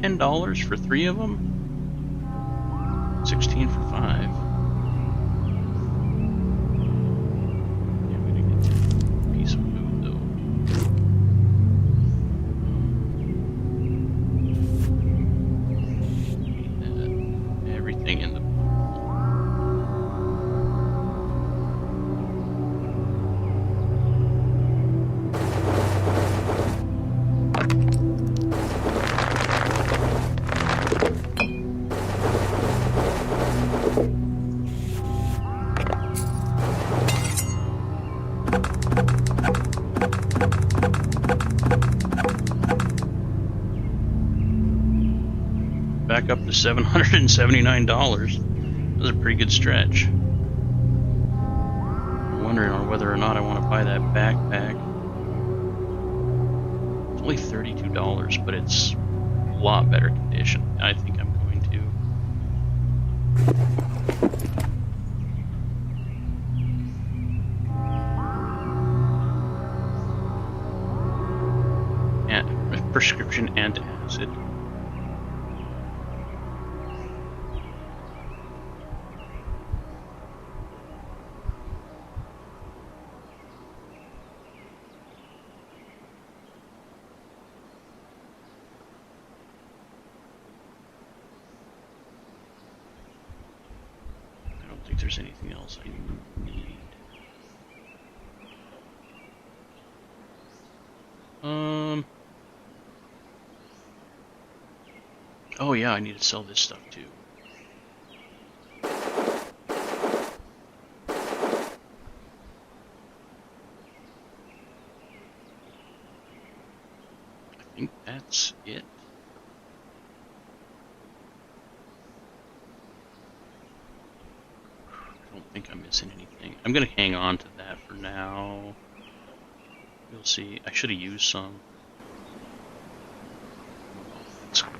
$10 for 3 of them? 16 for 5. Yeah, I'm gonna get a piece of food though. Need that. Everything in the back up to $779. That was a pretty good stretch. I'm wondering on whether or not I want to buy that backpack. It's only $32, but it's a lot better condition. I think I'm going to. Yeah, prescription antacid. I don't think there's anything else I need. Oh yeah, I need to sell this stuff too. I think that's it. I don't think I'm missing anything. I'm gonna hang on to that for now. We'll see. I should have used some. That's cool.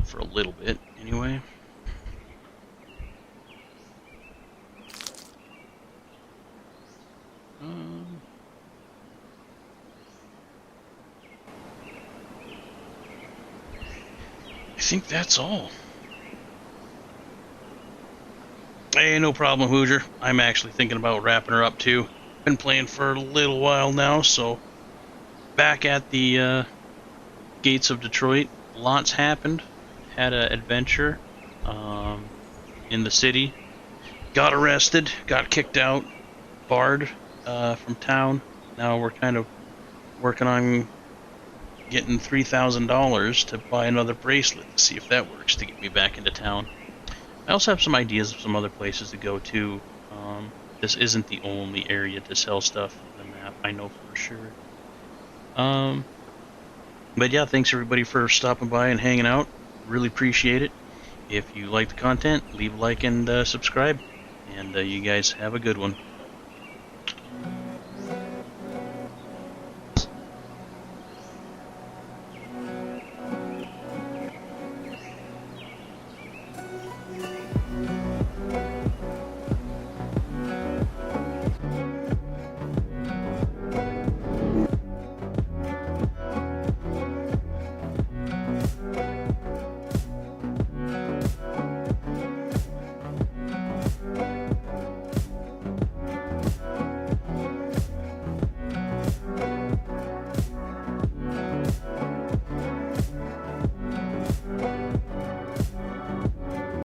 For a little bit, anyway. I think that's all. Hey, no problem, Hoosier. I'm actually thinking about wrapping her up too. Been playing for a little while now, so back at the gates of Detroit, lots happened. Had an adventure in the city. Got arrested, got kicked out, barred from town. Now we're kind of working on getting $3,000 to buy another bracelet to see if that works to get me back into town. I also have some ideas of some other places to go to. This isn't the only area to sell stuff on the map, I know for sure. But yeah, thanks everybody for stopping by and hanging out. Really appreciate it. If you like the content, leave a like and subscribe. And you guys have a good one.